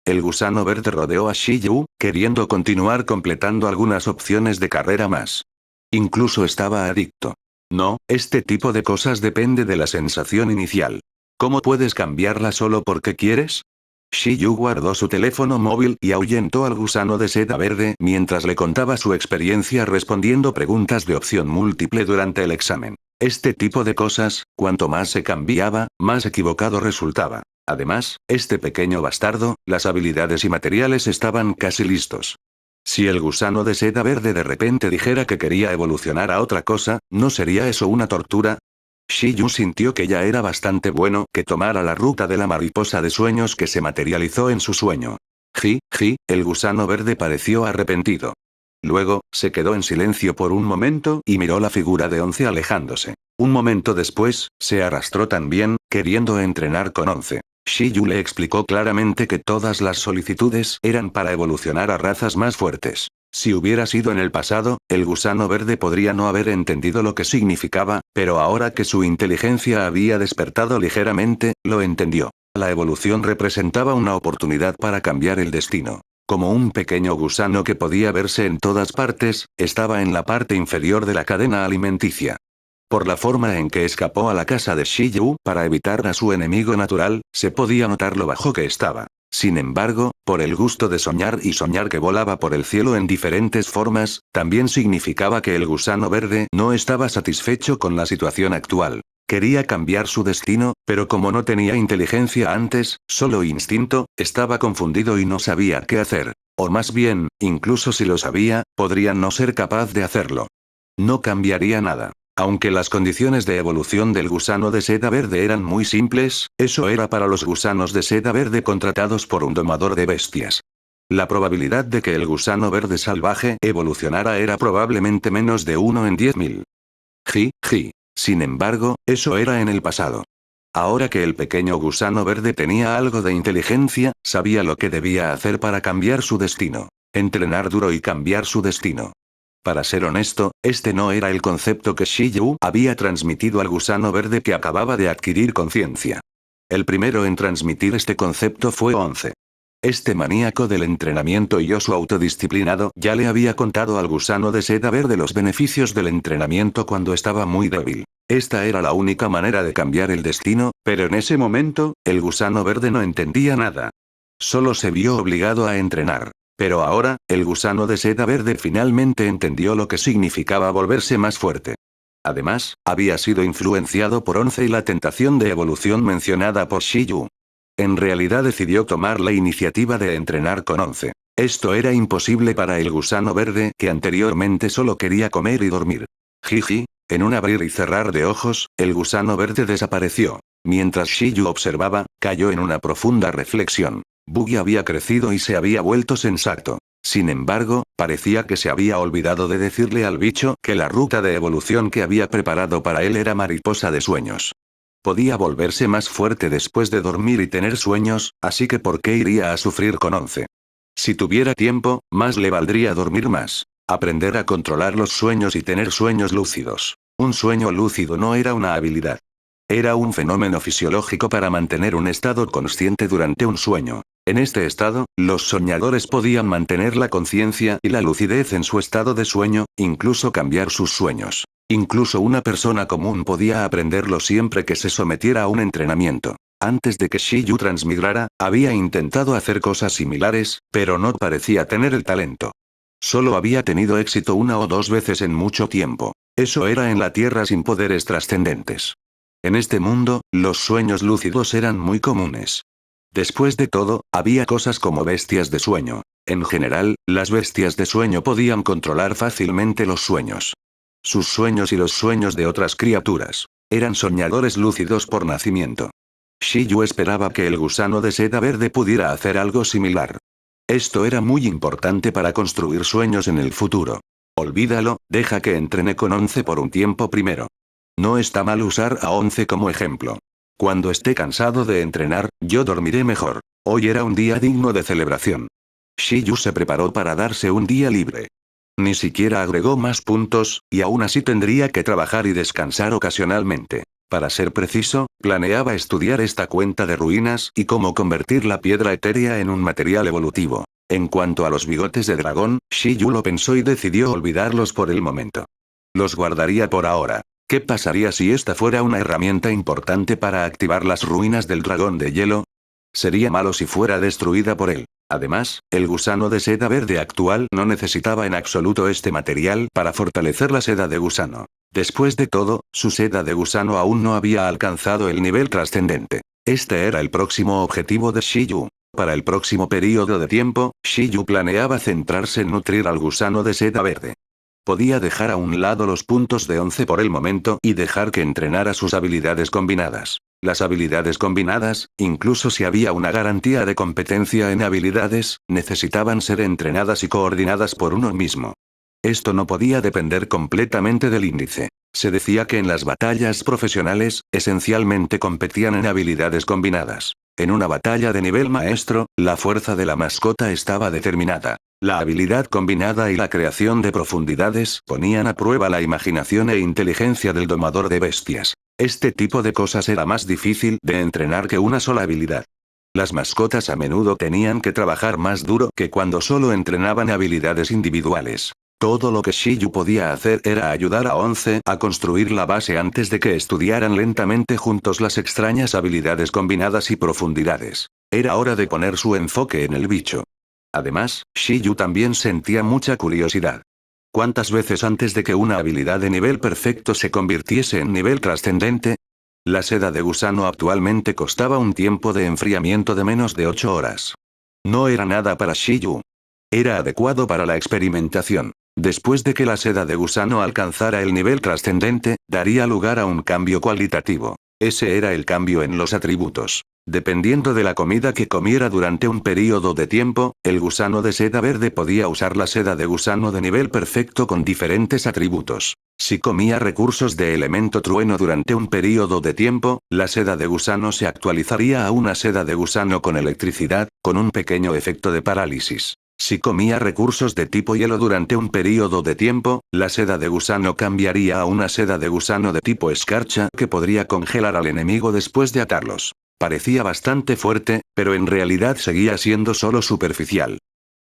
El gusano verde rodeó a Shi Yu, queriendo continuar completando algunas opciones de carrera más. Incluso estaba adicto. No, este tipo de cosas depende de la sensación inicial. ¿Cómo puedes cambiarla solo porque quieres? Shi Yu guardó su teléfono móvil y ahuyentó al gusano de seda verde mientras le contaba su experiencia respondiendo preguntas de opción múltiple durante el examen. Este tipo de cosas, cuanto más se cambiaba, más equivocado resultaba. Además, este pequeño bastardo, las habilidades y materiales estaban casi listos. Si el gusano de seda verde de repente dijera que quería evolucionar a otra cosa, ¿no sería eso una tortura? Shi Yu sintió que ya era bastante bueno que tomara la ruta de la mariposa de sueños que se materializó en su sueño. El gusano verde pareció arrepentido. Luego, se quedó en silencio por un momento y miró la figura de 11 alejándose. Un momento después, se arrastró también, queriendo entrenar con 11. Shi Yu le explicó claramente que todas las solicitudes eran para evolucionar a razas más fuertes. Si hubiera sido en el pasado, el gusano verde podría no haber entendido lo que significaba, pero ahora que su inteligencia había despertado ligeramente, lo entendió. La evolución representaba una oportunidad para cambiar el destino. Como un pequeño gusano que podía verse en todas partes, estaba en la parte inferior de la cadena alimenticia. Por la forma en que escapó a la casa de Shi Yu para evitar a su enemigo natural, se podía notar lo bajo que estaba. Sin embargo, por el gusto de soñar y soñar que volaba por el cielo en diferentes formas, también significaba que el gusano verde no estaba satisfecho con la situación actual. Quería cambiar su destino, pero como no tenía inteligencia antes, solo instinto, estaba confundido y no sabía qué hacer. O más bien, incluso si lo sabía, podría no ser capaz de hacerlo. No cambiaría nada. Aunque las condiciones de evolución del gusano de seda verde eran muy simples, eso era para los gusanos de seda verde contratados por un domador de bestias. La probabilidad de que el gusano verde salvaje evolucionara era probablemente menos de 1 en 10.000. Ji. Sin embargo, eso era en el pasado. Ahora que el pequeño gusano verde tenía algo de inteligencia, sabía lo que debía hacer para cambiar su destino. Entrenar duro y cambiar su destino. Para ser honesto, este no era el concepto que Shiyu había transmitido al gusano verde que acababa de adquirir conciencia. El primero en transmitir este concepto fue Once. Este maníaco del entrenamiento y oso autodisciplinado ya le había contado al gusano de seda verde los beneficios del entrenamiento cuando estaba muy débil. Esta era la única manera de cambiar el destino, pero en ese momento, el gusano verde no entendía nada. Solo se vio obligado a entrenar. Pero ahora, el gusano de seda verde finalmente entendió lo que significaba volverse más fuerte. Además, había sido influenciado por Once y la tentación de evolución mencionada por Shiyu. En realidad decidió tomar la iniciativa de entrenar con Once. Esto era imposible para el gusano verde que anteriormente solo quería comer y dormir. Jiji, en un abrir y cerrar de ojos, el gusano verde desapareció. Mientras Shiyu observaba, cayó en una profunda reflexión. Buggy había crecido y se había vuelto sensato. Sin embargo, parecía que se había olvidado de decirle al bicho que la ruta de evolución que había preparado para él era mariposa de sueños. Podía volverse más fuerte después de dormir y tener sueños, así que ¿por qué iría a sufrir con Once? Si tuviera tiempo, más le valdría dormir más. Aprender a controlar los sueños y tener sueños lúcidos. Un sueño lúcido no era una habilidad. Era un fenómeno fisiológico para mantener un estado consciente durante un sueño. En este estado, los soñadores podían mantener la conciencia y la lucidez en su estado de sueño, incluso cambiar sus sueños. Incluso una persona común podía aprenderlo siempre que se sometiera a un entrenamiento. Antes de que Shiyu transmigrara, había intentado hacer cosas similares, pero no parecía tener el talento. Solo había tenido éxito 1 o 2 veces en mucho tiempo. Eso era en la Tierra sin poderes trascendentes. En este mundo, los sueños lúcidos eran muy comunes. Después de todo, había cosas como bestias de sueño. En general, las bestias de sueño podían controlar fácilmente los sueños. Sus sueños y los sueños de otras criaturas. Eran soñadores lúcidos por nacimiento. Shiyu esperaba que el gusano de seda verde pudiera hacer algo similar. Esto era muy importante para construir sueños en el futuro. Olvídalo, deja que entrene con Once por un tiempo primero. No está mal usar a Once como ejemplo. Cuando esté cansado de entrenar, yo dormiré mejor. Hoy era un día digno de celebración. Shiyu se preparó para darse un día libre. Ni siquiera agregó más puntos, y aún así tendría que trabajar y descansar ocasionalmente. Para ser preciso, planeaba estudiar esta cuenta de ruinas y cómo convertir la piedra etérea en un material evolutivo. En cuanto a los bigotes de dragón, Shiyu lo pensó y decidió olvidarlos por el momento. Los guardaría por ahora. ¿Qué pasaría si esta fuera una herramienta importante para activar las ruinas del dragón de hielo? Sería malo si fuera destruida por él. Además, el gusano de seda verde actual no necesitaba en absoluto este material para fortalecer la seda de gusano. Después de todo, su seda de gusano aún no había alcanzado el nivel trascendente. Este era el próximo objetivo de Shiyu. Para el próximo período de tiempo, Shiyu planeaba centrarse en nutrir al gusano de seda verde. Podía dejar a un lado los puntos de Once por el momento y dejar que entrenara sus habilidades combinadas. Las habilidades combinadas, incluso si había una garantía de competencia en habilidades, necesitaban ser entrenadas y coordinadas por uno mismo. Esto no podía depender completamente del índice. Se decía que en las batallas profesionales, esencialmente competían en habilidades combinadas. En una batalla de nivel maestro, la fuerza de la mascota estaba determinada. La habilidad combinada y la creación de profundidades ponían a prueba la imaginación e inteligencia del domador de bestias. Este tipo de cosas era más difícil de entrenar que una sola habilidad. Las mascotas a menudo tenían que trabajar más duro que cuando solo entrenaban habilidades individuales. Todo lo que Shiyu podía hacer era ayudar a Once a construir la base antes de que estudiaran lentamente juntos las extrañas habilidades combinadas y profundidades. Era hora de poner su enfoque en el bicho. Además, Shiyu también sentía mucha curiosidad. ¿Cuántas veces antes de que una habilidad de nivel perfecto se convirtiese en nivel trascendente? La seda de gusano actualmente costaba un tiempo de enfriamiento de menos de 8 horas. No era nada para Shiyu. Era adecuado para la experimentación. Después de que la seda de gusano alcanzara el nivel trascendente, daría lugar a un cambio cualitativo. Ese era el cambio en los atributos. Dependiendo de la comida que comiera durante un período de tiempo, el gusano de seda verde podía usar la seda de gusano de nivel perfecto con diferentes atributos. Si comía recursos de elemento trueno durante un período de tiempo, la seda de gusano se actualizaría a una seda de gusano con electricidad, con un pequeño efecto de parálisis. Si comía recursos de tipo hielo durante un período de tiempo, la seda de gusano cambiaría a una seda de gusano de tipo escarcha que podría congelar al enemigo después de atarlos. Parecía bastante fuerte, pero en realidad seguía siendo solo superficial.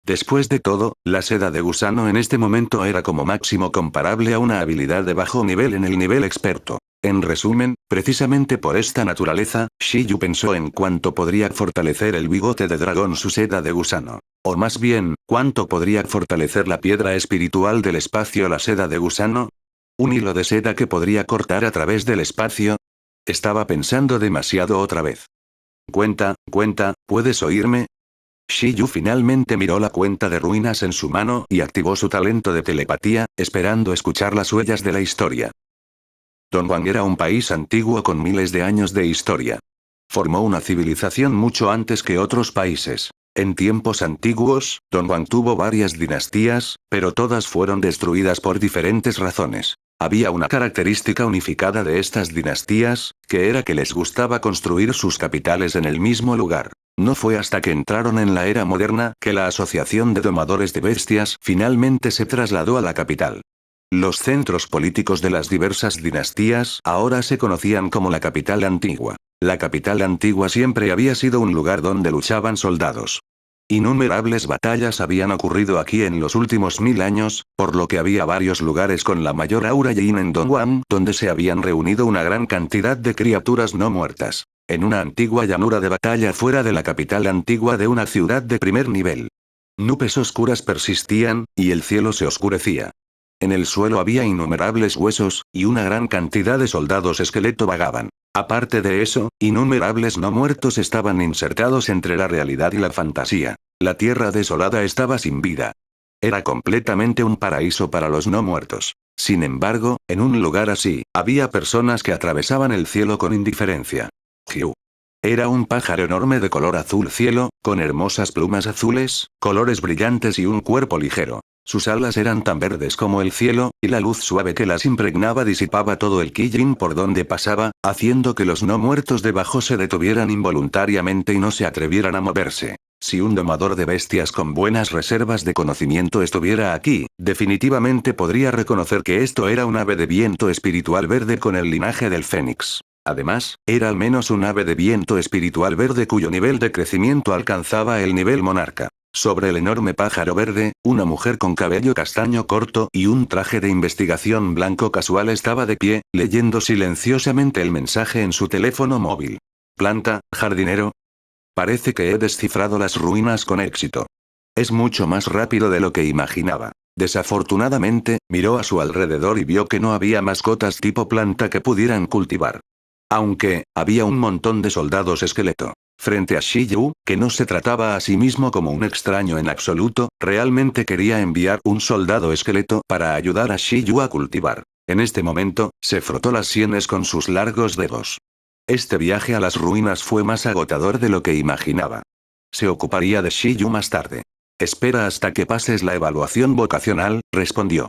Después de todo, la seda de gusano en este momento era como máximo comparable a una habilidad de bajo nivel en el nivel experto. En resumen, precisamente por esta naturaleza, Shiyu pensó en cuánto podría fortalecer el bigote de dragón su seda de gusano. O más bien, ¿cuánto podría fortalecer la piedra espiritual del espacio la seda de gusano? ¿Un hilo de seda que podría cortar a través del espacio? Estaba pensando demasiado otra vez. Cuenta, ¿puedes oírme? Shiyu finalmente miró la cuenta de ruinas en su mano y activó su talento de telepatía, esperando escuchar las huellas de la historia. Dongguan era un país antiguo con miles de años de historia. Formó una civilización mucho antes que otros países. En tiempos antiguos, Dongguan tuvo varias dinastías, pero todas fueron destruidas por diferentes razones. Había una característica unificada de estas dinastías, que era que les gustaba construir sus capitales en el mismo lugar. No fue hasta que entraron en la era moderna que la Asociación de Domadores de Bestias finalmente se trasladó a la capital. Los centros políticos de las diversas dinastías ahora se conocían como la capital antigua. La capital antigua siempre había sido un lugar donde luchaban soldados. Innumerables batallas habían ocurrido aquí en los últimos 1000 años, por lo que había varios lugares con la mayor aura yin en Dongguan donde se habían reunido una gran cantidad de criaturas no muertas. En una antigua llanura de batalla fuera de la capital antigua de una ciudad de primer nivel. Nubes oscuras persistían, y el cielo se oscurecía. En el suelo había innumerables huesos, y una gran cantidad de soldados esqueleto vagaban. Aparte de eso, innumerables no muertos estaban insertados entre la realidad y la fantasía. La tierra desolada estaba sin vida. Era completamente un paraíso para los no muertos. Sin embargo, en un lugar así, había personas que atravesaban el cielo con indiferencia. Hugh. Era un pájaro enorme de color azul cielo, con hermosas plumas azules, colores brillantes y un cuerpo ligero. Sus alas eran tan verdes como el cielo, y la luz suave que las impregnaba disipaba todo el ki yin por donde pasaba, haciendo que los no muertos debajo se detuvieran involuntariamente y no se atrevieran a moverse. Si un domador de bestias con buenas reservas de conocimiento estuviera aquí, definitivamente podría reconocer que esto era un ave de viento espiritual verde con el linaje del fénix. Además, era al menos un ave de viento espiritual verde cuyo nivel de crecimiento alcanzaba el nivel monarca. Sobre el enorme pájaro verde, una mujer con cabello castaño corto y un traje de investigación blanco casual estaba de pie, leyendo silenciosamente el mensaje en su teléfono móvil. Planta, jardinero. Parece que he descifrado las ruinas con éxito. Es mucho más rápido de lo que imaginaba. Desafortunadamente, miró a su alrededor y vio que no había mascotas tipo planta que pudieran cultivar. Aunque, había un montón de soldados esqueleto. Frente a Shiyu, que no se trataba a sí mismo como un extraño en absoluto, realmente quería enviar un soldado esqueleto para ayudar a Shiyu a cultivar. En este momento, se frotó las sienes con sus largos dedos. Este viaje a las ruinas fue más agotador de lo que imaginaba. Se ocuparía de Shiyu más tarde. Espera hasta que pases la evaluación vocacional, respondió.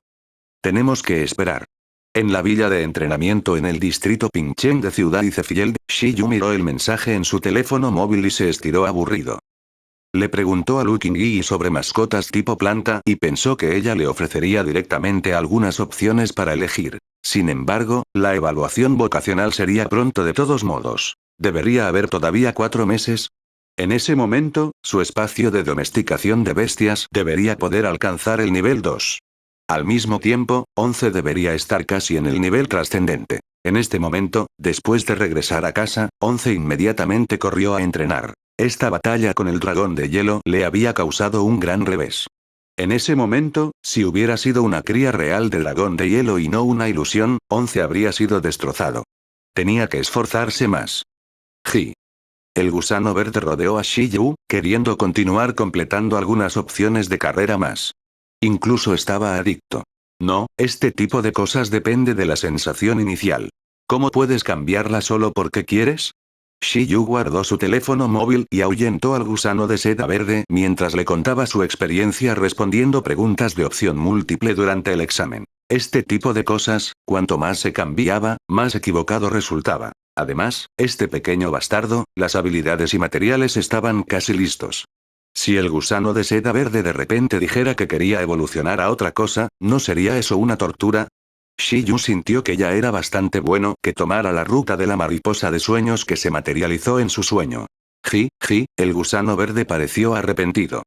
Tenemos que esperar. En la villa de entrenamiento en el distrito Pingchen de Ciudad Icefield, Shiyu miró el mensaje en su teléfono móvil y se estiró aburrido. Le preguntó a Lu Qingyi sobre mascotas tipo planta y pensó que ella le ofrecería directamente algunas opciones para elegir. Sin embargo, la evaluación vocacional sería pronto de todos modos. ¿Debería haber todavía 4 meses? En ese momento, su espacio de domesticación de bestias debería poder alcanzar el nivel 2. Al mismo tiempo, 11 debería estar casi en el nivel trascendente. En este momento, después de regresar a casa, 11 inmediatamente corrió a entrenar. Esta batalla con el dragón de hielo le había causado un gran revés. En ese momento, si hubiera sido una cría real de dragón de hielo y no una ilusión, 11 habría sido destrozado. Tenía que esforzarse más. Ji. El gusano verde rodeó a Shiyu, queriendo continuar completando algunas opciones de carrera más. Incluso estaba adicto. No, este tipo de cosas depende de la sensación inicial. ¿Cómo puedes cambiarla solo porque quieres? Shiyu guardó su teléfono móvil y ahuyentó al gusano de seda verde mientras le contaba su experiencia respondiendo preguntas de opción múltiple durante el examen. Este tipo de cosas, cuanto más se cambiaba, más equivocado resultaba. Además, este pequeño bastardo, las habilidades y materiales estaban casi listos. Si el gusano de seda verde de repente dijera que quería evolucionar a otra cosa, ¿no sería eso una tortura? Shiyu sintió que ya era bastante bueno que tomara la ruta de la mariposa de sueños que se materializó en su sueño. El gusano verde pareció arrepentido.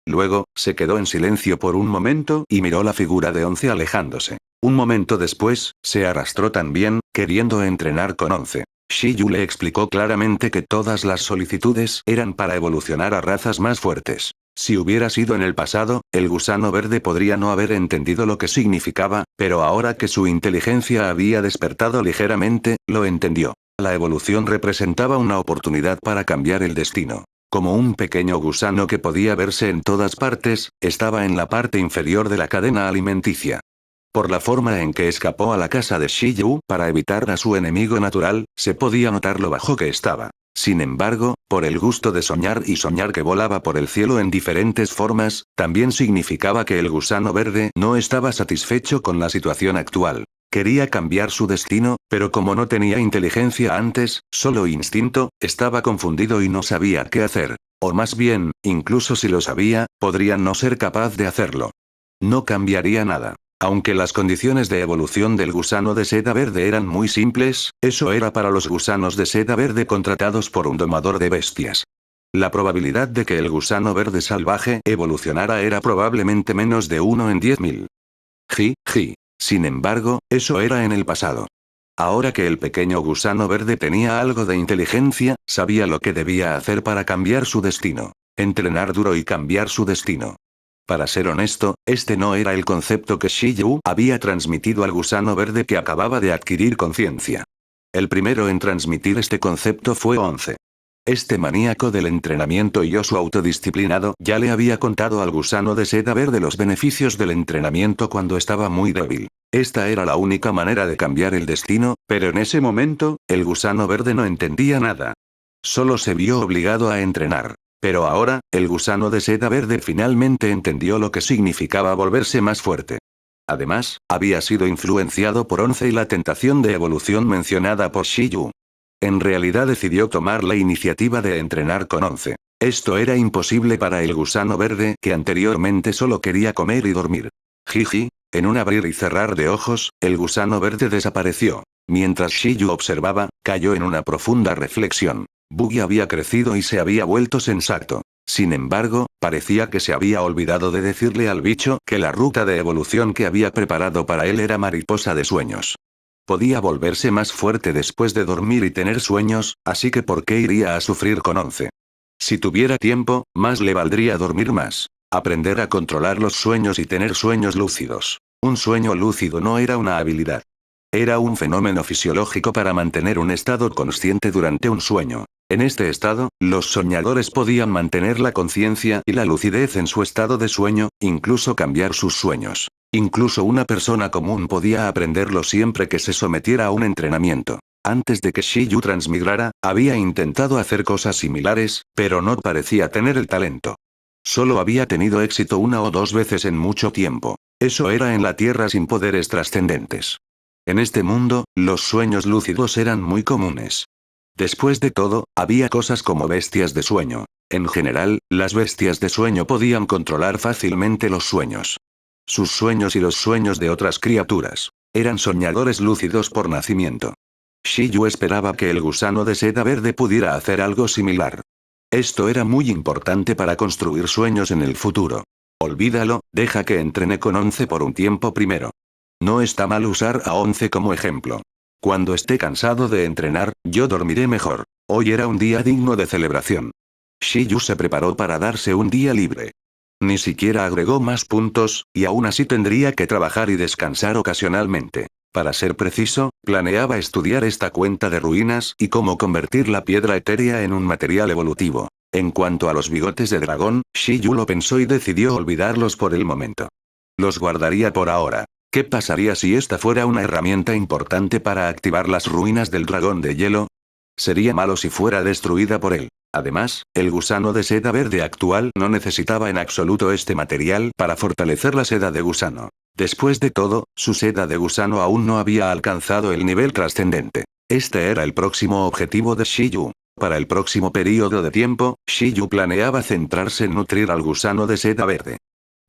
Luego, se quedó en silencio por un momento y miró la figura de Once alejándose. Un momento después, se arrastró también, queriendo entrenar con Once. Shiyu le explicó claramente que todas las solicitudes eran para evolucionar a razas más fuertes. Si hubiera sido en el pasado, el gusano verde podría no haber entendido lo que significaba, pero ahora que su inteligencia había despertado ligeramente, lo entendió. La evolución representaba una oportunidad para cambiar el destino. Como un pequeño gusano que podía verse en todas partes, estaba en la parte inferior de la cadena alimenticia. Por la forma en que escapó a la casa de Shiyu para evitar a su enemigo natural, se podía notar lo bajo que estaba. Sin embargo, por el gusto de soñar y soñar que volaba por el cielo en diferentes formas, también significaba que el gusano verde no estaba satisfecho con la situación actual. Quería cambiar su destino, pero como no tenía inteligencia antes, solo instinto, estaba confundido y no sabía qué hacer. O más bien, incluso si lo sabía, podría no ser capaz de hacerlo. No cambiaría nada. Aunque las condiciones de evolución del gusano de seda verde eran muy simples, eso era para los gusanos de seda verde contratados por un domador de bestias. La probabilidad de que el gusano verde salvaje evolucionara era probablemente menos de 1 en 10.000. Sin embargo, eso era en el pasado. Ahora que el pequeño gusano verde tenía algo de inteligencia, sabía lo que debía hacer para cambiar su destino. Entrenar duro y cambiar su destino. Para ser honesto, este no era el concepto que Shiyu había transmitido al gusano verde que acababa de adquirir conciencia. El primero en transmitir este concepto fue Once. Este maníaco del entrenamiento y oso autodisciplinado ya le había contado al gusano de seda verde los beneficios del entrenamiento cuando estaba muy débil. Esta era la única manera de cambiar el destino, pero en ese momento, el gusano verde no entendía nada. Solo se vio obligado a entrenar. Pero ahora, el gusano de seda verde finalmente entendió lo que significaba volverse más fuerte. Además, había sido influenciado por Once y la tentación de evolución mencionada por Shiyu. En realidad decidió tomar la iniciativa de entrenar con Once. Esto era imposible para el gusano verde que anteriormente solo quería comer y dormir. En un abrir y cerrar de ojos, el gusano verde desapareció. Mientras Shiyu observaba, cayó en una profunda reflexión. Buggy había crecido y se había vuelto sensato. Sin embargo, parecía que se había olvidado de decirle al bicho que la ruta de evolución que había preparado para él era mariposa de sueños. Podía volverse más fuerte después de dormir y tener sueños, así que ¿por qué iría a sufrir con Once? Si tuviera tiempo, más le valdría dormir más. Aprender a controlar los sueños y tener sueños lúcidos. Un sueño lúcido no era una habilidad. Era un fenómeno fisiológico para mantener un estado consciente durante un sueño. En este estado, los soñadores podían mantener la conciencia y la lucidez en su estado de sueño, incluso cambiar sus sueños. Incluso una persona común podía aprenderlo siempre que se sometiera a un entrenamiento. Antes de que Shiyu transmigrara, había intentado hacer cosas similares, pero no parecía tener el talento. Solo había tenido éxito 1 o 2 veces en mucho tiempo. Eso era en la Tierra sin poderes trascendentes. En este mundo, los sueños lúcidos eran muy comunes. Después de todo, había cosas como bestias de sueño. En general, las bestias de sueño podían controlar fácilmente los sueños. Sus sueños y los sueños de otras criaturas. Eran soñadores lúcidos por nacimiento. Shiyu esperaba que el gusano de seda verde pudiera hacer algo similar. Esto era muy importante para construir sueños en el futuro. Olvídalo, deja que entrene con Once por un tiempo primero. No está mal usar a Once como ejemplo. Cuando esté cansado de entrenar, yo dormiré mejor. Hoy era un día digno de celebración. Shiyu se preparó para darse un día libre. Ni siquiera agregó más puntos, y aún así tendría que trabajar y descansar ocasionalmente. Para ser preciso, planeaba estudiar esta cuenta de ruinas y cómo convertir la piedra etérea en un material evolutivo. En cuanto a los bigotes de dragón, Shiyu lo pensó y decidió olvidarlos por el momento. Los guardaría por ahora. ¿Qué pasaría si esta fuera una herramienta importante para activar las ruinas del dragón de hielo? Sería malo si fuera destruida por él. Además, el gusano de seda verde actual no necesitaba en absoluto este material para fortalecer la seda de gusano. Después de todo, su seda de gusano aún no había alcanzado el nivel trascendente. Este era el próximo objetivo de Shiyu. Para el próximo período de tiempo, Shiyu planeaba centrarse en nutrir al gusano de seda verde.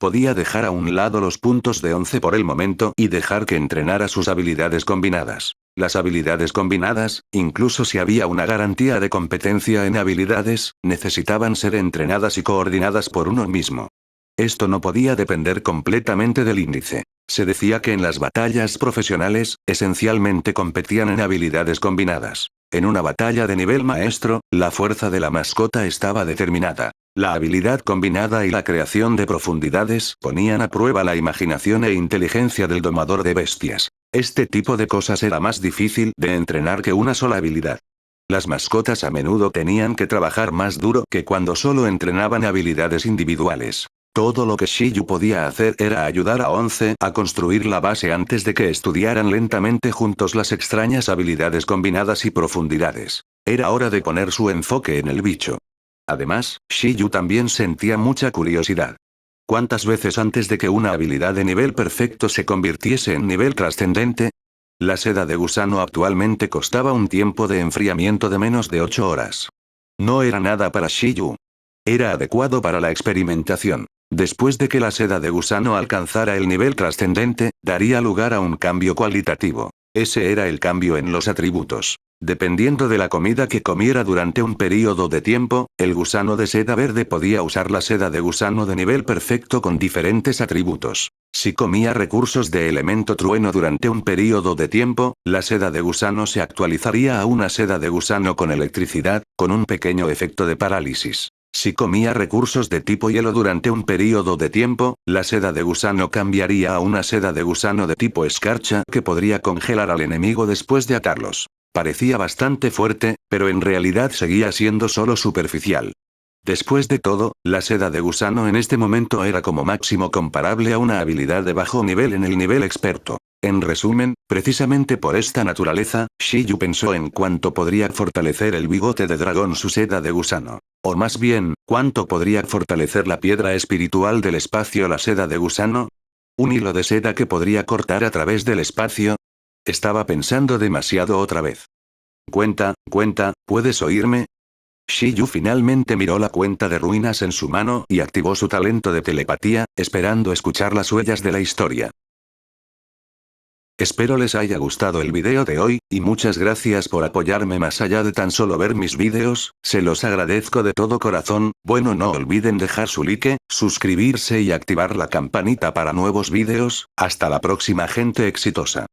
Podía dejar a un lado los puntos de 11 por el momento y dejar que entrenara sus habilidades combinadas. Las habilidades combinadas, incluso si había una garantía de competencia en habilidades, necesitaban ser entrenadas y coordinadas por uno mismo. Esto no podía depender completamente del índice. Se decía que en las batallas profesionales, esencialmente competían en habilidades combinadas. En una batalla de nivel maestro, la fuerza de la mascota estaba determinada. La habilidad combinada y la creación de profundidades ponían a prueba la imaginación e inteligencia del domador de bestias. Este tipo de cosas era más difícil de entrenar que una sola habilidad. Las mascotas a menudo tenían que trabajar más duro que cuando solo entrenaban habilidades individuales. Todo lo que Shiyu podía hacer era ayudar a 11 a construir la base antes de que estudiaran lentamente juntos las extrañas habilidades combinadas y profundidades. Era hora de poner su enfoque en el bicho. Además, Shiyu también sentía mucha curiosidad. ¿Cuántas veces antes de que una habilidad de nivel perfecto se convirtiese en nivel trascendente? La seda de gusano actualmente costaba un tiempo de enfriamiento de menos de 8 horas. No era nada para Shiyu. Era adecuado para la experimentación. Después de que la seda de gusano alcanzara el nivel trascendente, daría lugar a un cambio cualitativo. Ese era el cambio en los atributos. Dependiendo de la comida que comiera durante un período de tiempo, el gusano de seda verde podía usar la seda de gusano de nivel perfecto con diferentes atributos. Si comía recursos de elemento trueno durante un período de tiempo, la seda de gusano se actualizaría a una seda de gusano con electricidad, con un pequeño efecto de parálisis. Si comía recursos de tipo hielo durante un período de tiempo, la seda de gusano cambiaría a una seda de gusano de tipo escarcha que podría congelar al enemigo después de atarlos. Parecía bastante fuerte, pero en realidad seguía siendo solo superficial. Después de todo, la seda de gusano en este momento era como máximo comparable a una habilidad de bajo nivel en el nivel experto. En resumen, precisamente por esta naturaleza, Shiyu pensó en cuánto podría fortalecer el bigote de dragón su seda de gusano. O más bien, ¿cuánto podría fortalecer la piedra espiritual del espacio la seda de gusano? ¿Un hilo de seda que podría cortar a través del espacio? Estaba pensando demasiado otra vez. Cuenta, ¿puedes oírme? Shiyu finalmente miró la cuenta de ruinas en su mano y activó su talento de telepatía, esperando escuchar las huellas de la historia. Espero les haya gustado el video de hoy, y muchas gracias por apoyarme más allá de tan solo ver mis videos, se los agradezco de todo corazón. Bueno, no olviden dejar su like, suscribirse y activar la campanita para nuevos videos. Hasta la próxima, gente exitosa.